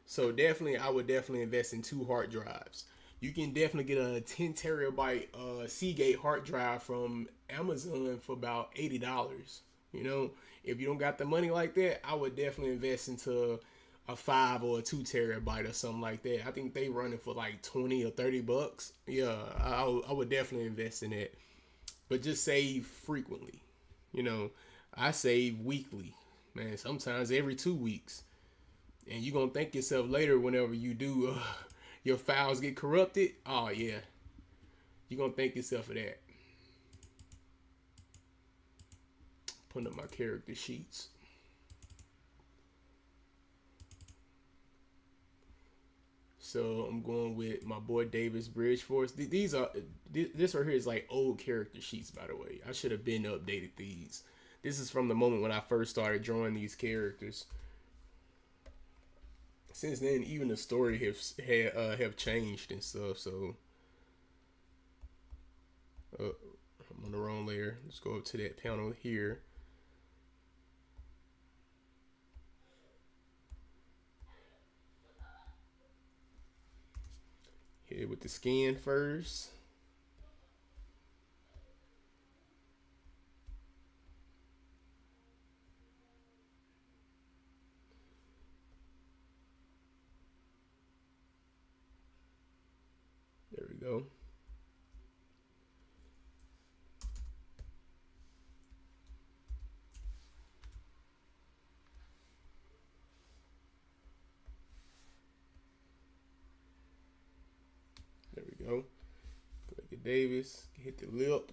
So definitely, I would definitely invest in two hard drives. You can definitely get a 10 terabyte Seagate hard drive from Amazon for about $80. You know, if you don't got the money like that, I would definitely invest into a 5 or a 2 terabyte or something like that. I think they running for like 20 or $30. Yeah, I would definitely invest in it, but just save frequently. You know, I save weekly, man. Sometimes every 2 weeks, and you gonna thank yourself later whenever you do. Your files get corrupted. Oh yeah, you gonna thank yourself for that. Putting up my character sheets. So I'm going with my boy Davis Bridgeforth. These are this right here is like old character sheets, by the way. I should have been updated these. This is from the moment when I first started drawing these characters. Since then, even the story have changed and stuff. So I'm on the wrong layer. Let's go up to that panel here. Hit it with the skin first. There we go. There we go. Click at Davis. Hit the lip.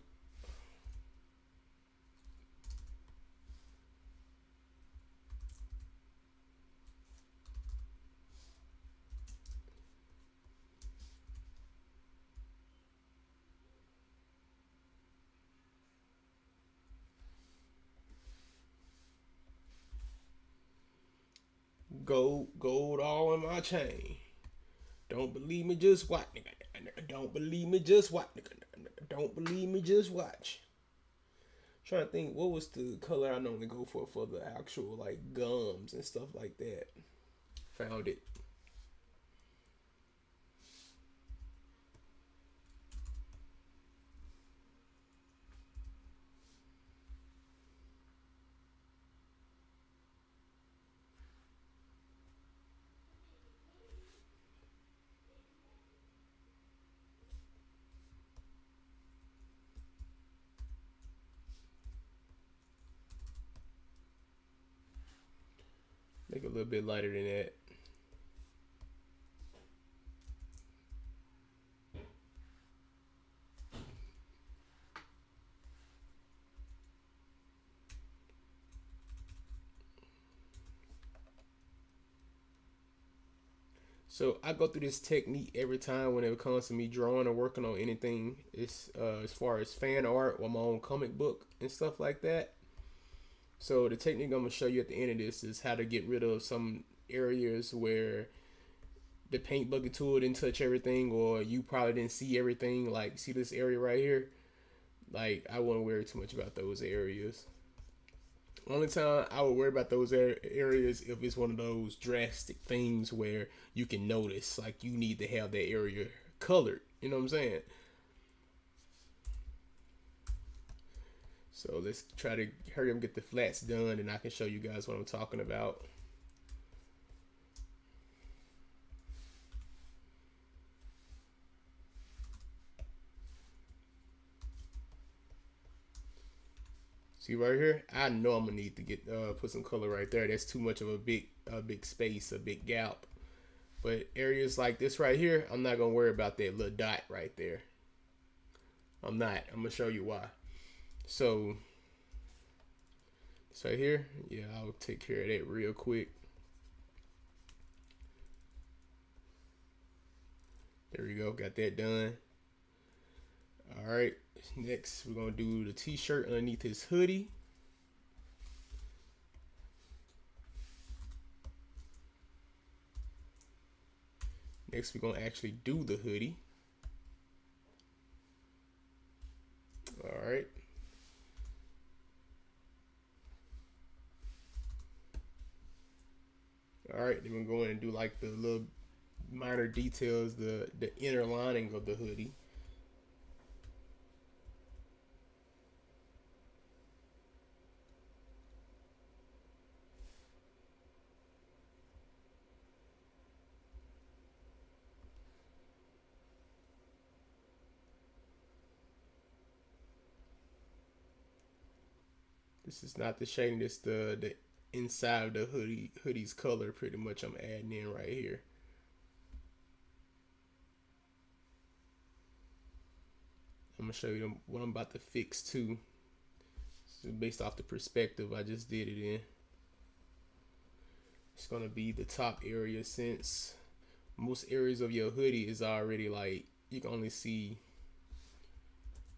Gold all in my chain. Don't believe me, just watch, nigga. Don't believe me, just watch, nigga. Don't believe me, just watch. Trying to think, what was the color I normally go for the actual like gums and stuff like that. Found it. Make it a little bit lighter than that. So I go through this technique every time when it comes to me drawing or working on anything. It's as far as fan art or my own comic book and stuff like that. So the technique I'm gonna show you at the end of this is how to get rid of some areas where the paint bucket tool didn't touch everything, or you probably didn't see everything. Like, see this area right here? Like, I wouldn't worry too much about those areas. Only time I would worry about those areas if it's one of those drastic things where you can notice, like you need to have that area colored. You know what I'm saying? So let's try to hurry up and get the flats done, and I can show you guys what I'm talking about. See right here, I know I'm gonna need to get put some color right there. That's too much of a big space, a big gap. But areas like this right here, I'm not gonna worry about that little dot right there. I'm not. I'm gonna show you why. So this right here, yeah, I'll take care of that real quick. There we go, got that done. All right, next we're gonna do the t-shirt underneath his hoodie. Next we're gonna actually do the hoodie. All right. All right, then we're going to do like the little minor details, the inner lining of the hoodie. This is not the shading. This the inside of the hoodie's color. Pretty much, I'm adding in right here. I'm gonna show you what I'm about to fix too. So based off the perspective I just did it in. It's gonna be the top area, since most areas of your hoodie is already like you can only see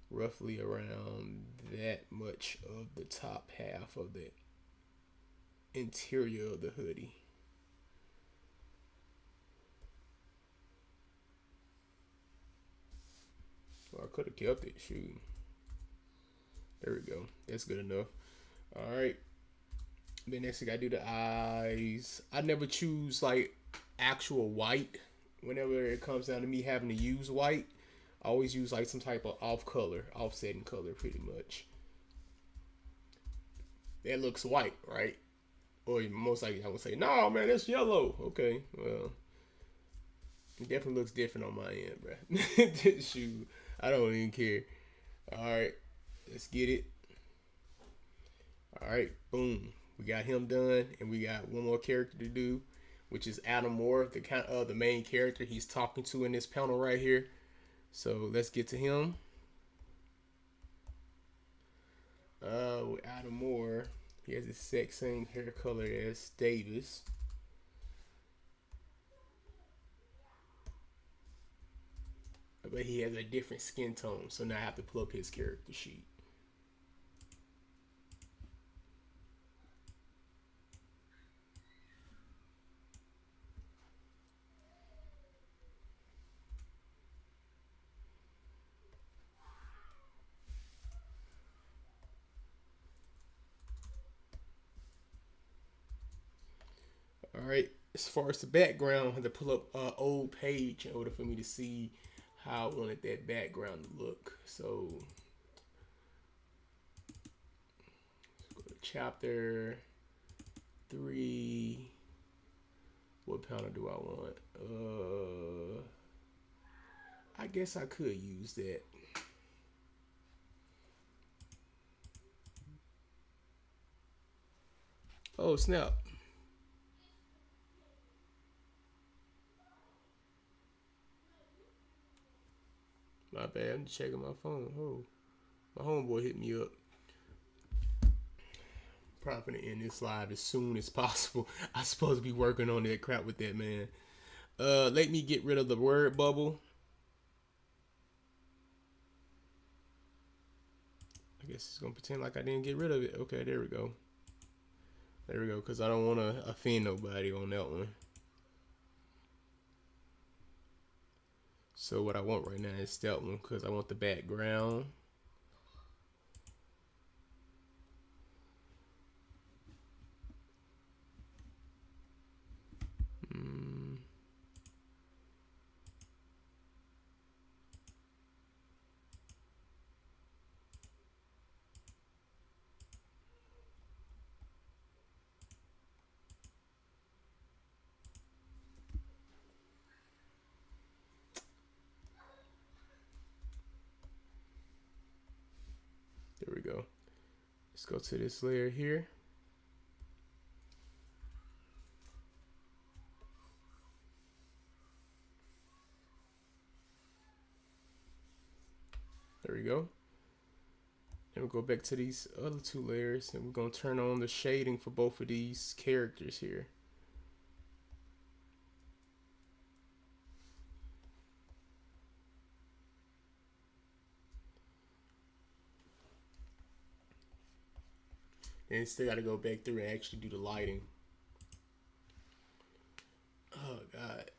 roughly around that much of the top half of the interior of the hoodie. Well, I could have kept it. Shoot. There we go. That's good enough. All right. Then next thing I do the eyes. I never choose like actual white. Whenever it comes down to me having to use white, I always use like some type of off color, offsetting color, pretty much. That looks white, right? Or most likely I would say, no, man, that's yellow. Okay, well, it definitely looks different on my end, bro. Shoot, I don't even care. All right, let's get it. All right, boom. We got him done, and we got one more character to do, which is Adam Moore, the main character he's talking to in this panel right here. So let's get to him. With Adam Moore, he has the exact same hair color as Davis. But he has a different skin tone, so now I have to pull up his character sheet. All right. As far as the background, I had to pull up an old page in order for me to see how I wanted that background to look. So, let's go to chapter 3. What panel do I want? I guess I could use that. Oh, snap. My bad. I'm checking my phone. Oh, my homeboy hit me up. Probably gonna end this live as soon as possible. I supposed to be working on that crap with that man. Let me get rid of the word bubble. I guess it's gonna pretend like I didn't get rid of it. Okay, there we go. There we go, because I don't want to offend nobody on that one. So what I want right now is that one, because I want the background. There we go. Let's go to this layer here. There we go. And we'll go back to these other two layers, and we're going to turn on the shading for both of these characters here. And still got to go back through and actually do the lighting. Oh, God.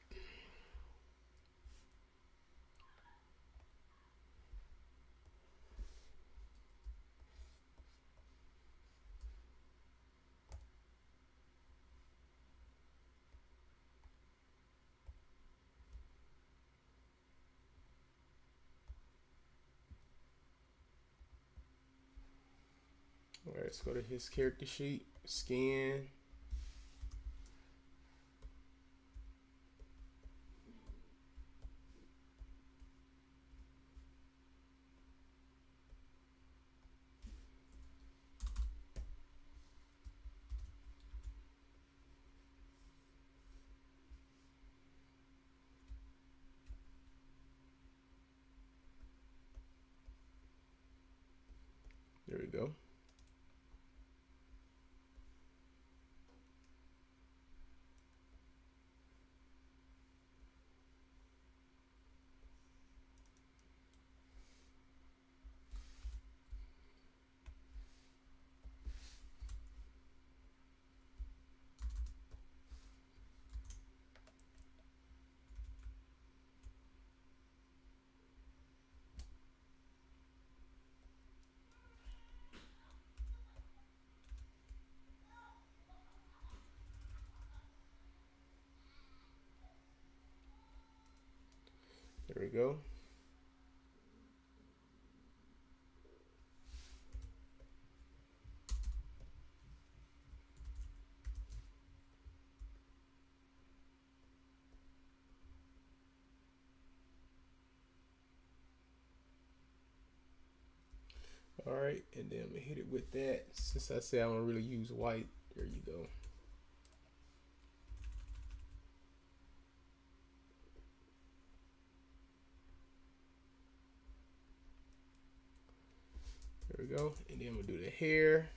All right, let's go to his character sheet, scan. There we go. There we go. All right, and then I'm gonna hit it with that. Since I said I don't really use white, there you go. There we go. And then we'll do the hair.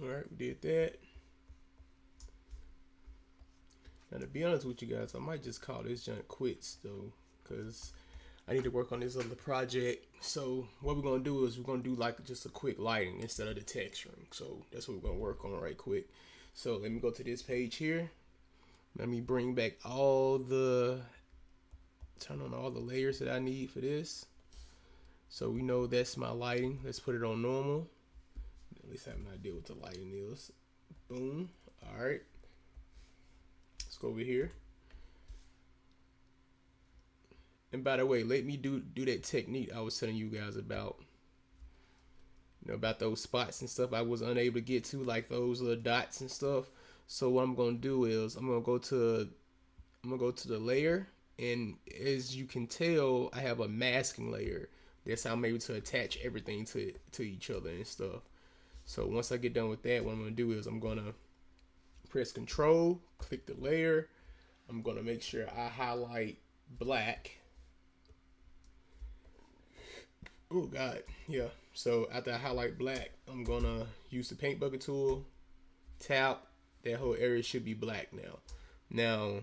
All right, we did that. Now, to be honest with you guys, I might just call this junk quits though, because I need to work on this other project. So what we're gonna do is we're gonna do like just a quick lighting instead of the texturing. So that's what we're gonna work on right quick. So let me go to this page here. Let me bring back turn on all the layers that I need for this. So we know that's my lighting. Let's put it on normal. At least I have an idea what the lighting is. Boom. All right. Let's go over here. And by the way, let me do that technique I was telling you guys about. You know, about those spots and stuff I was unable to get to, like those little dots and stuff. So what I'm gonna do is I'm gonna go to the layer, and as you can tell, I have a masking layer. That's how I'm able to attach everything to each other and stuff. So once I get done with that, what I'm gonna do is I'm gonna press Control, click the layer. I'm gonna make sure I highlight black. Oh God, yeah. So after I highlight black, I'm gonna use the paint bucket tool, tap. That whole area should be black now. Now,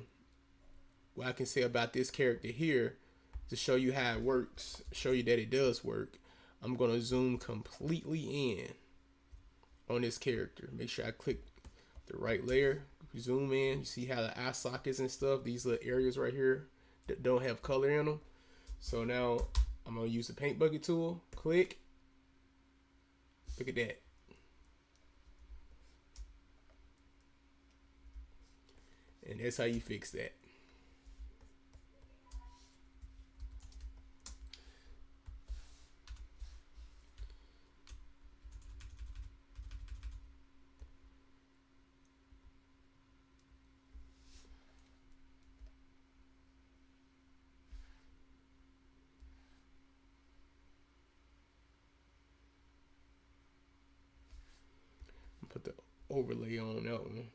what I can say about this character here, to show you how it works, show you that it does work, I'm gonna zoom completely in on this character. Make sure I click the right layer, zoom in. You see how the eye sockets and stuff, these little areas right here that don't have color in them. So now I'm gonna use the paint bucket tool, click, look at that. And that's how you fix that. Put the overlay on that one.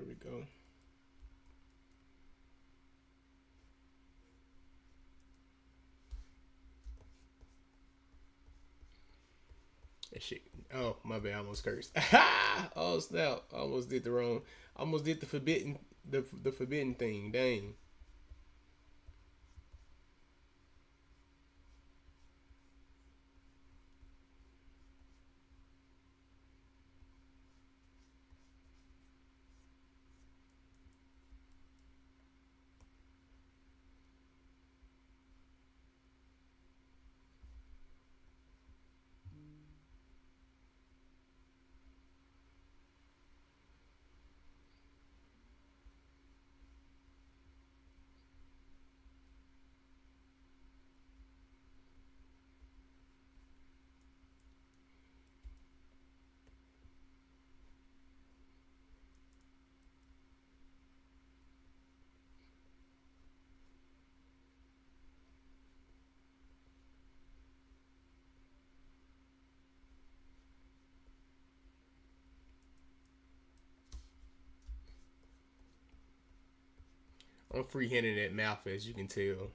There we go. That shit. Oh, my bad. I almost cursed. Oh, snap. I almost did the wrong. I almost did the forbidden, the forbidden thing. Dang. I'm freehanding that mouth, as you can tell.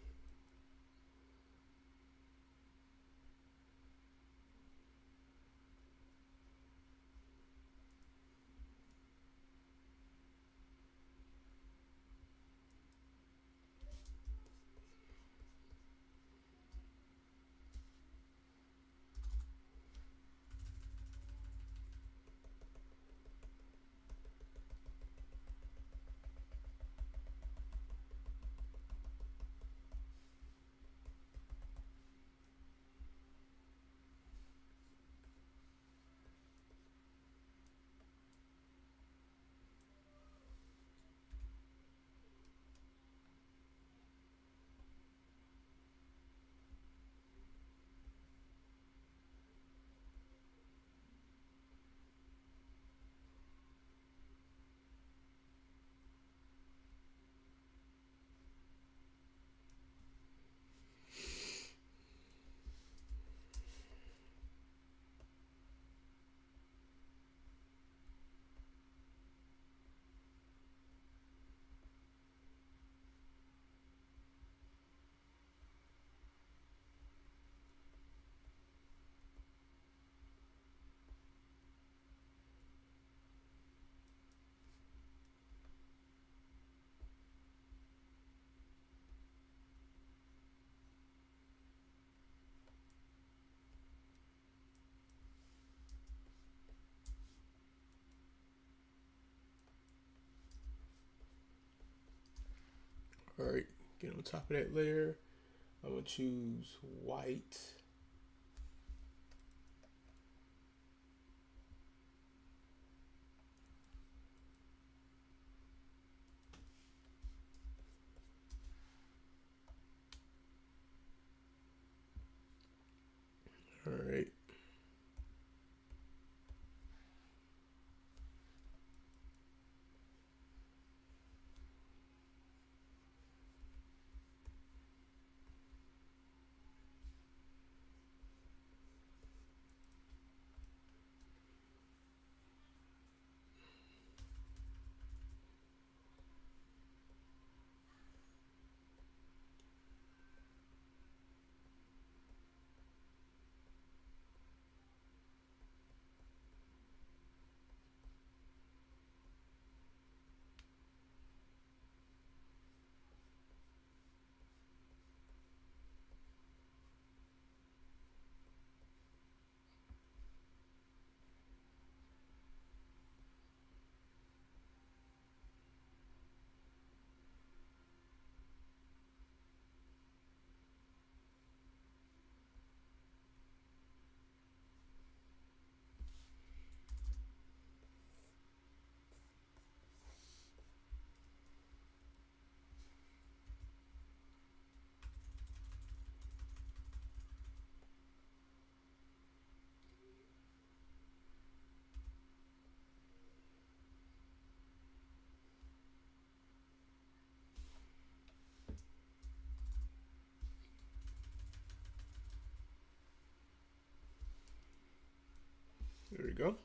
All right, get on top of that layer. I'm gonna choose white. All right. There we go.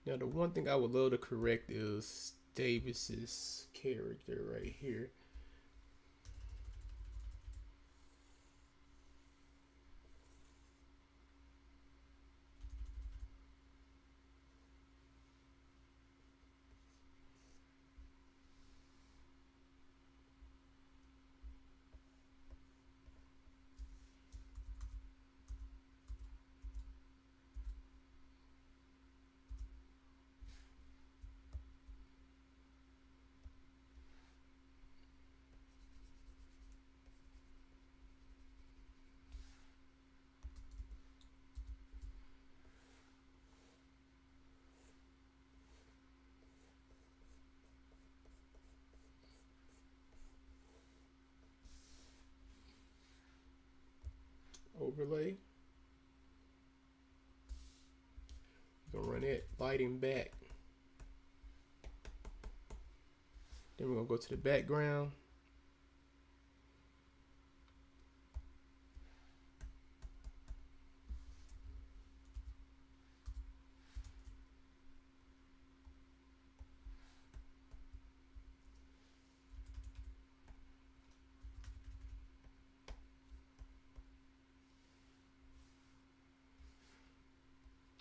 Now, the one thing I would love to correct is Davis's character right here. Overlay. We're gonna run that lighting back. Then we're gonna go to the background.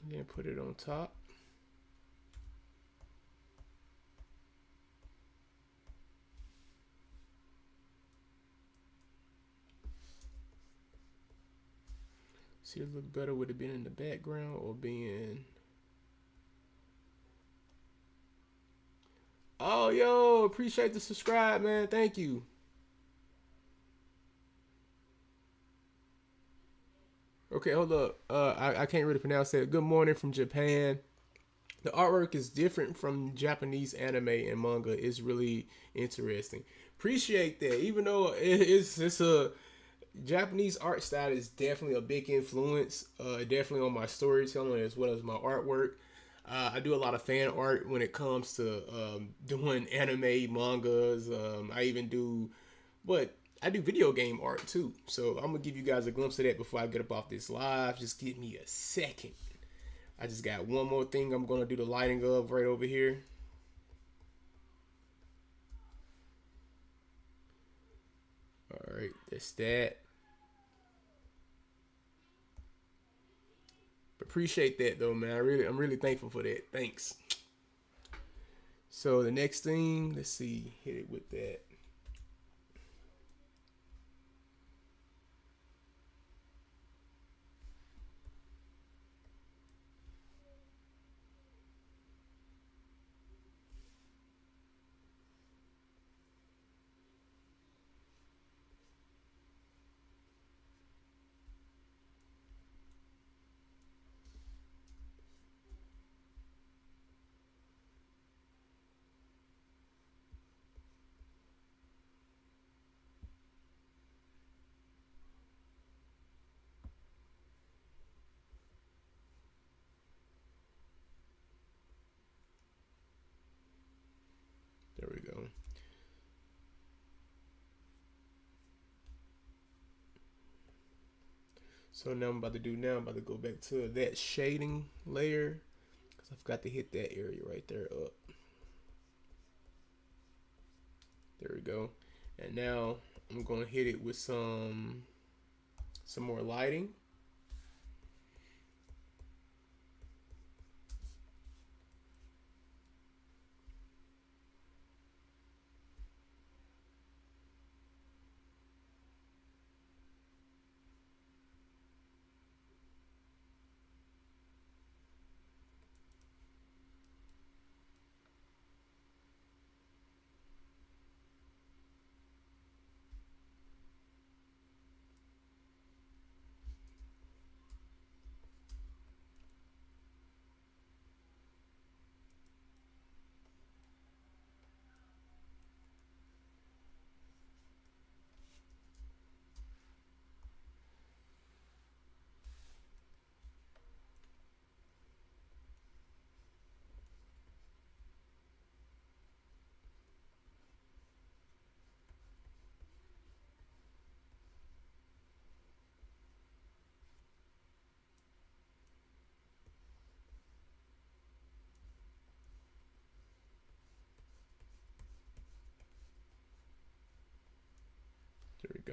And then put it on top. See, it look better with it being in the background or being. Oh, yo, appreciate the subscribe, man. Thank you. Okay, hold up. I can't really pronounce that. Good morning from Japan. The artwork is different from Japanese anime and manga. It's really interesting. Appreciate that. Even though it's a Japanese art style is definitely a big influence. Definitely on my storytelling as well as my artwork. I do a lot of fan art when it comes to doing anime mangas. I even do, but I do video game art too. So I'm gonna give you guys a glimpse of that before I get up off this live. Just give me a second. I just got one more thing I'm gonna do the lighting of right over here. All right, that's that. Appreciate that though, man. I'm really thankful for that. Thanks. So the next thing, let's see, hit it with that. There we go. So now I'm about to go back to that shading layer because I forgot to hit that area right there up. There we go. And now I'm gonna hit it with some more lighting.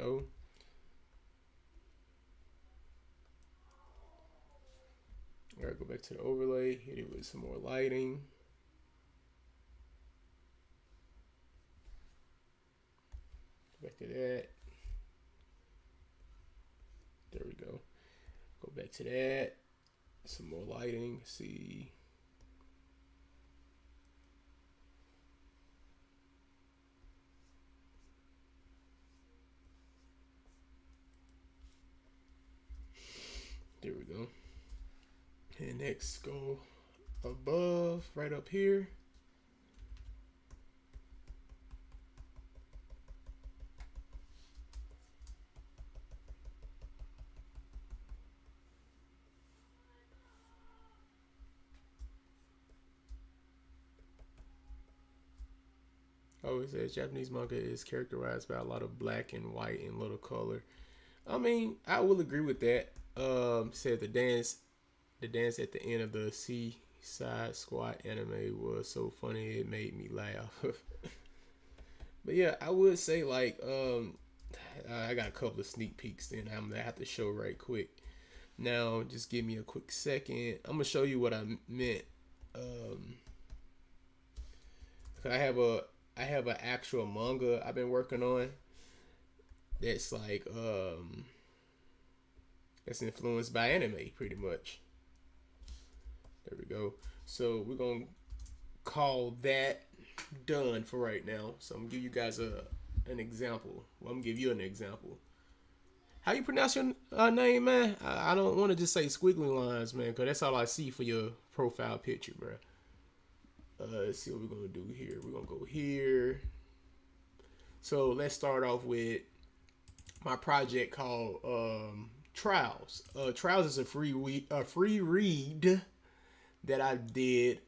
go. All right, go back to the overlay, hit it with some more lighting. Back to that. There we go. Go back to that. Some more lighting. See. There we go. And next, go above, right up here. Oh, it says Japanese manga is characterized by a lot of black and white and little color. I mean, I will agree with that. Said the dance at the end of the Seaside Squad anime was so funny it made me laugh. But yeah, I would say like I got a couple of sneak peeks then I'm gonna have to show right quick. Now, just give me a quick second. I'm gonna show you what I meant. Um, I have an actual manga I've been working on that's like that's influenced by anime pretty much. There we go. So we're gonna call that done for right now. So I'm gonna give you guys an example. Well, I'm gonna give you an example. How you pronounce your name, man? I don't want to just say squiggly lines, man, because that's all I see for your profile picture, bro. Let's see what we're gonna do here. We're gonna go here. So let's start off with my project called Trials. Trials is a free read that I did.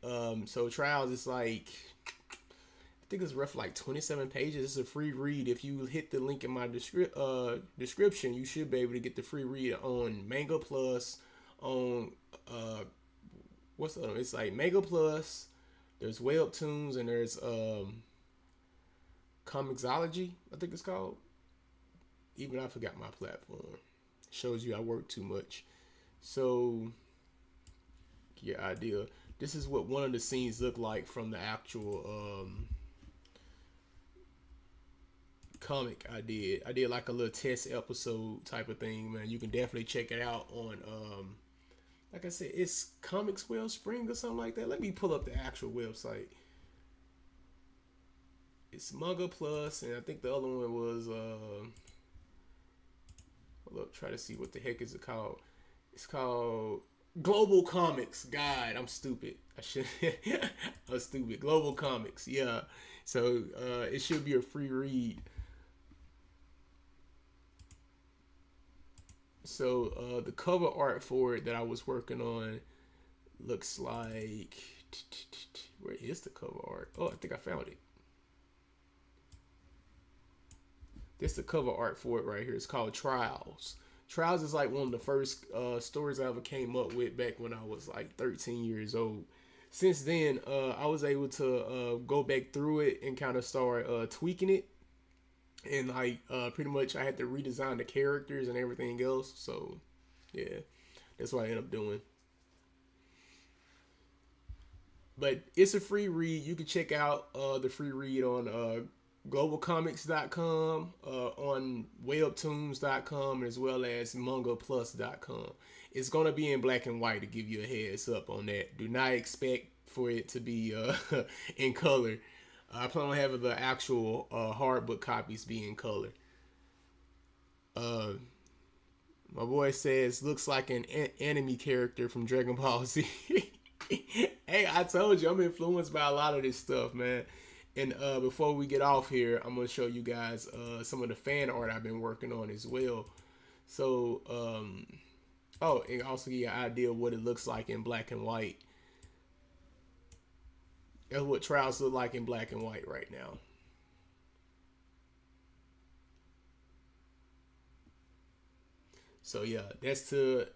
So Trials is like, I think it's roughly like 27 pages. It's a free read. If you hit the link in my description, you should be able to get the free read on Manga Plus. On what's the other? It's like Manga Plus. There's Webtoons and there's Comixology, I think it's called. Even I forgot my platform. Shows you I work too much. So, your idea. This is what one of the scenes look like from the actual comic I did. I did like a little test episode type of thing, man. You can definitely check it out on like I said, it's Comics Wellspring or something like that. Let me pull up the actual website. It's Manga Plus, and I think the other one was look, try to see what the heck is it called. It's called Global Comics. God, I'm stupid. I should I'm stupid. Global Comics, yeah. So it should be a free read. So the cover art for it that I was working on looks like, where is the cover art? Oh, I think I found it. This is the cover art for it right here. It's called Trials. Trials is like one of the first stories I ever came up with back when I was like 13 years old. Since then, I was able to go back through it and kind of start tweaking it. And like pretty much I had to redesign the characters and everything else. So yeah, that's what I ended up doing. But it's a free read. You can check out the free read on globalcomics.com, on webtoons.com, as well as mangaplus.com. It's going to be in black and white to give you a heads up on that. Do not expect for it to be in color. I plan on having the actual hard book copies be in color. My boy says, looks like an anime character from Dragon Ball Z. Hey, I told you, I'm influenced by a lot of this stuff, man. And before we get off here, I'm going to show you guys some of the fan art I've been working on as well. So, oh, and also get an idea of what it looks like in black and white. That's what Trials look like in black and white right now. So yeah, that's what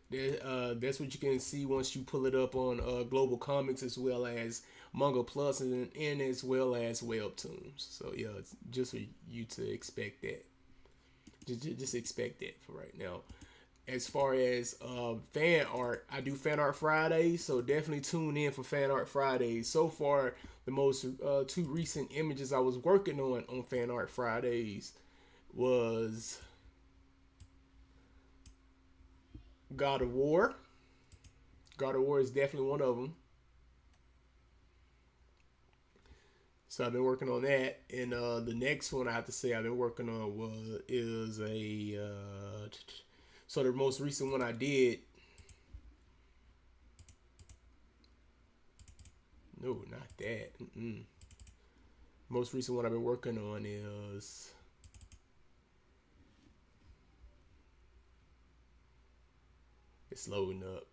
you can see once you pull it up on Global Comics, as well as Manga Plus, and as well as Webtoons. So yeah, it's just for you to expect that. Just expect that for right now. As far as fan art, I do fan art Fridays, so definitely tune in for fan art Fridays. So far, the most two recent images I was working on fan art Fridays was God of War. God of War is definitely one of them. So I've been working on that, and the next one I have to say I've been working on is a so the most recent one I did. No, not that. Most recent one I've been working on is it's loading up.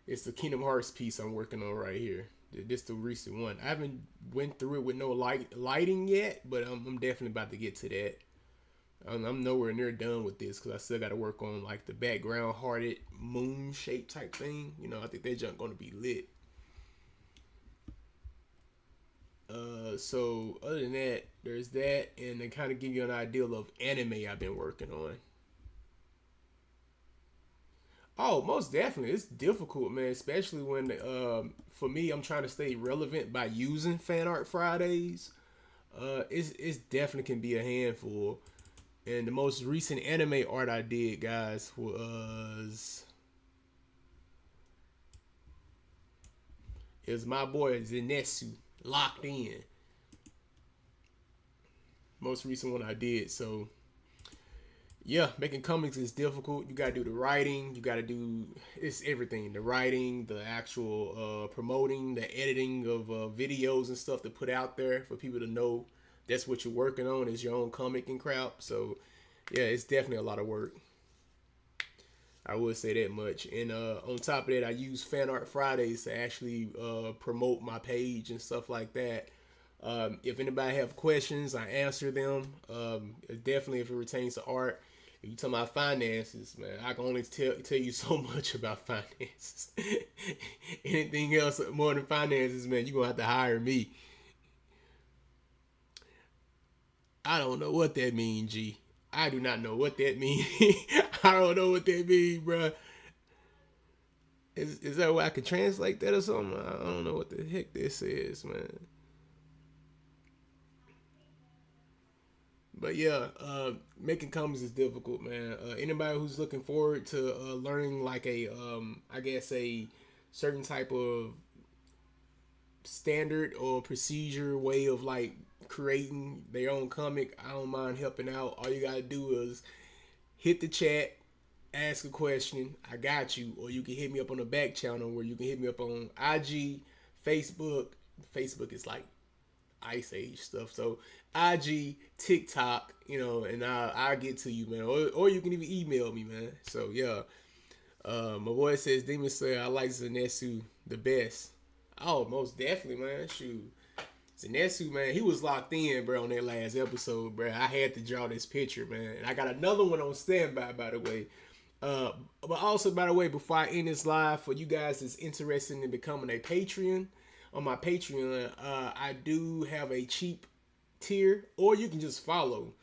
It's the Kingdom Hearts piece I'm working on right here. This the recent one. I haven't went through it with no lighting yet, but I'm definitely about to get to that. I'm nowhere near done with this because I still got to work on like the background hearted moon shape type thing. You know, I think that junk gonna be lit. So other than that, there's that, and to kind of give you an idea of anime I've been working on. Oh, most definitely. It's difficult, man. Especially when, for me, I'm trying to stay relevant by using Fan Art Fridays. It's definitely can be a handful. And the most recent anime art I did, guys, was my boy Zenitsu locked in. Most recent one I did. So yeah, making comics is difficult. You gotta do the writing. You gotta do it's everything. The writing, the actual promoting, the editing of videos and stuff to put out there for people to know that's what you're working on is your own comic and crap. So yeah, it's definitely a lot of work. I would say that much. And on top of that, I use Fan Art Fridays to actually promote my page and stuff like that. If anybody have questions, I answer them. Definitely if it pertains to art. If you talk about finances, man, I can only tell you so much about finances. Anything else more than finances, man, you're going to have to hire me. I don't know what that means, G. I do not know what that means. I don't know what that means, bro. Is that way I can translate that or something? I don't know what the heck this is, man. But yeah, making comics is difficult, man. Anybody who's looking forward to learning like a, I guess a certain type of standard or procedure way of like creating their own comic, I don't mind helping out. All you gotta do is hit the chat, ask a question, I got you, or you can hit me up on the back channel where you can hit me up on IG, Facebook. Facebook is like Ice Age stuff. So IG, TikTok, you know, and I'll get to you, man. Or you can even email me, man. So yeah. My boy says Demon Slayer, I like Zenitsu the best. Oh, most definitely, man. Shoot. Zenitsu, man, he was locked in, bro, on that last episode, bro. I had to draw this picture, man. And I got another one on standby, by the way. But also, by the way, before I end this live, for you guys that's interested in becoming a Patreon, on my Patreon, I do have a cheap tier, or you can just follow.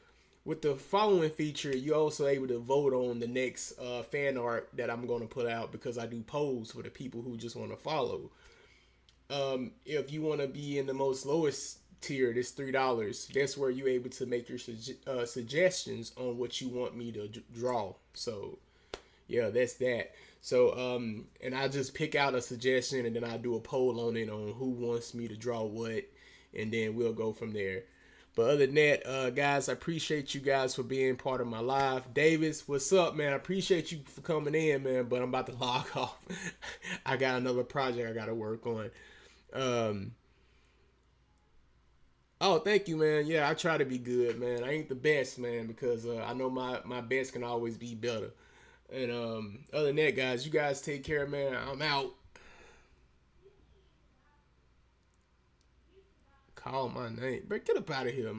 With the following feature, you're also able to vote on the next fan art that I'm going to put out because I do polls for the people who just want to follow. If you want to be in the most lowest tier, this $3. That's where you're able to make your suggestions on what you want me to draw. So yeah, that's that. So and I just pick out a suggestion and then I do a poll on it on who wants me to draw what, and then we'll go from there. But other than that, guys, I appreciate you guys for being part of my live. Davis, what's up, man? I appreciate you for coming in, man, but I'm about to log off. I got another project I got to work on. Oh, thank you, man. Yeah, I try to be good, man. I ain't the best, man, because I know my best can always be better. And other than that, guys, you guys take care, man. I'm out. Call my name. Bro, get up out of here, man.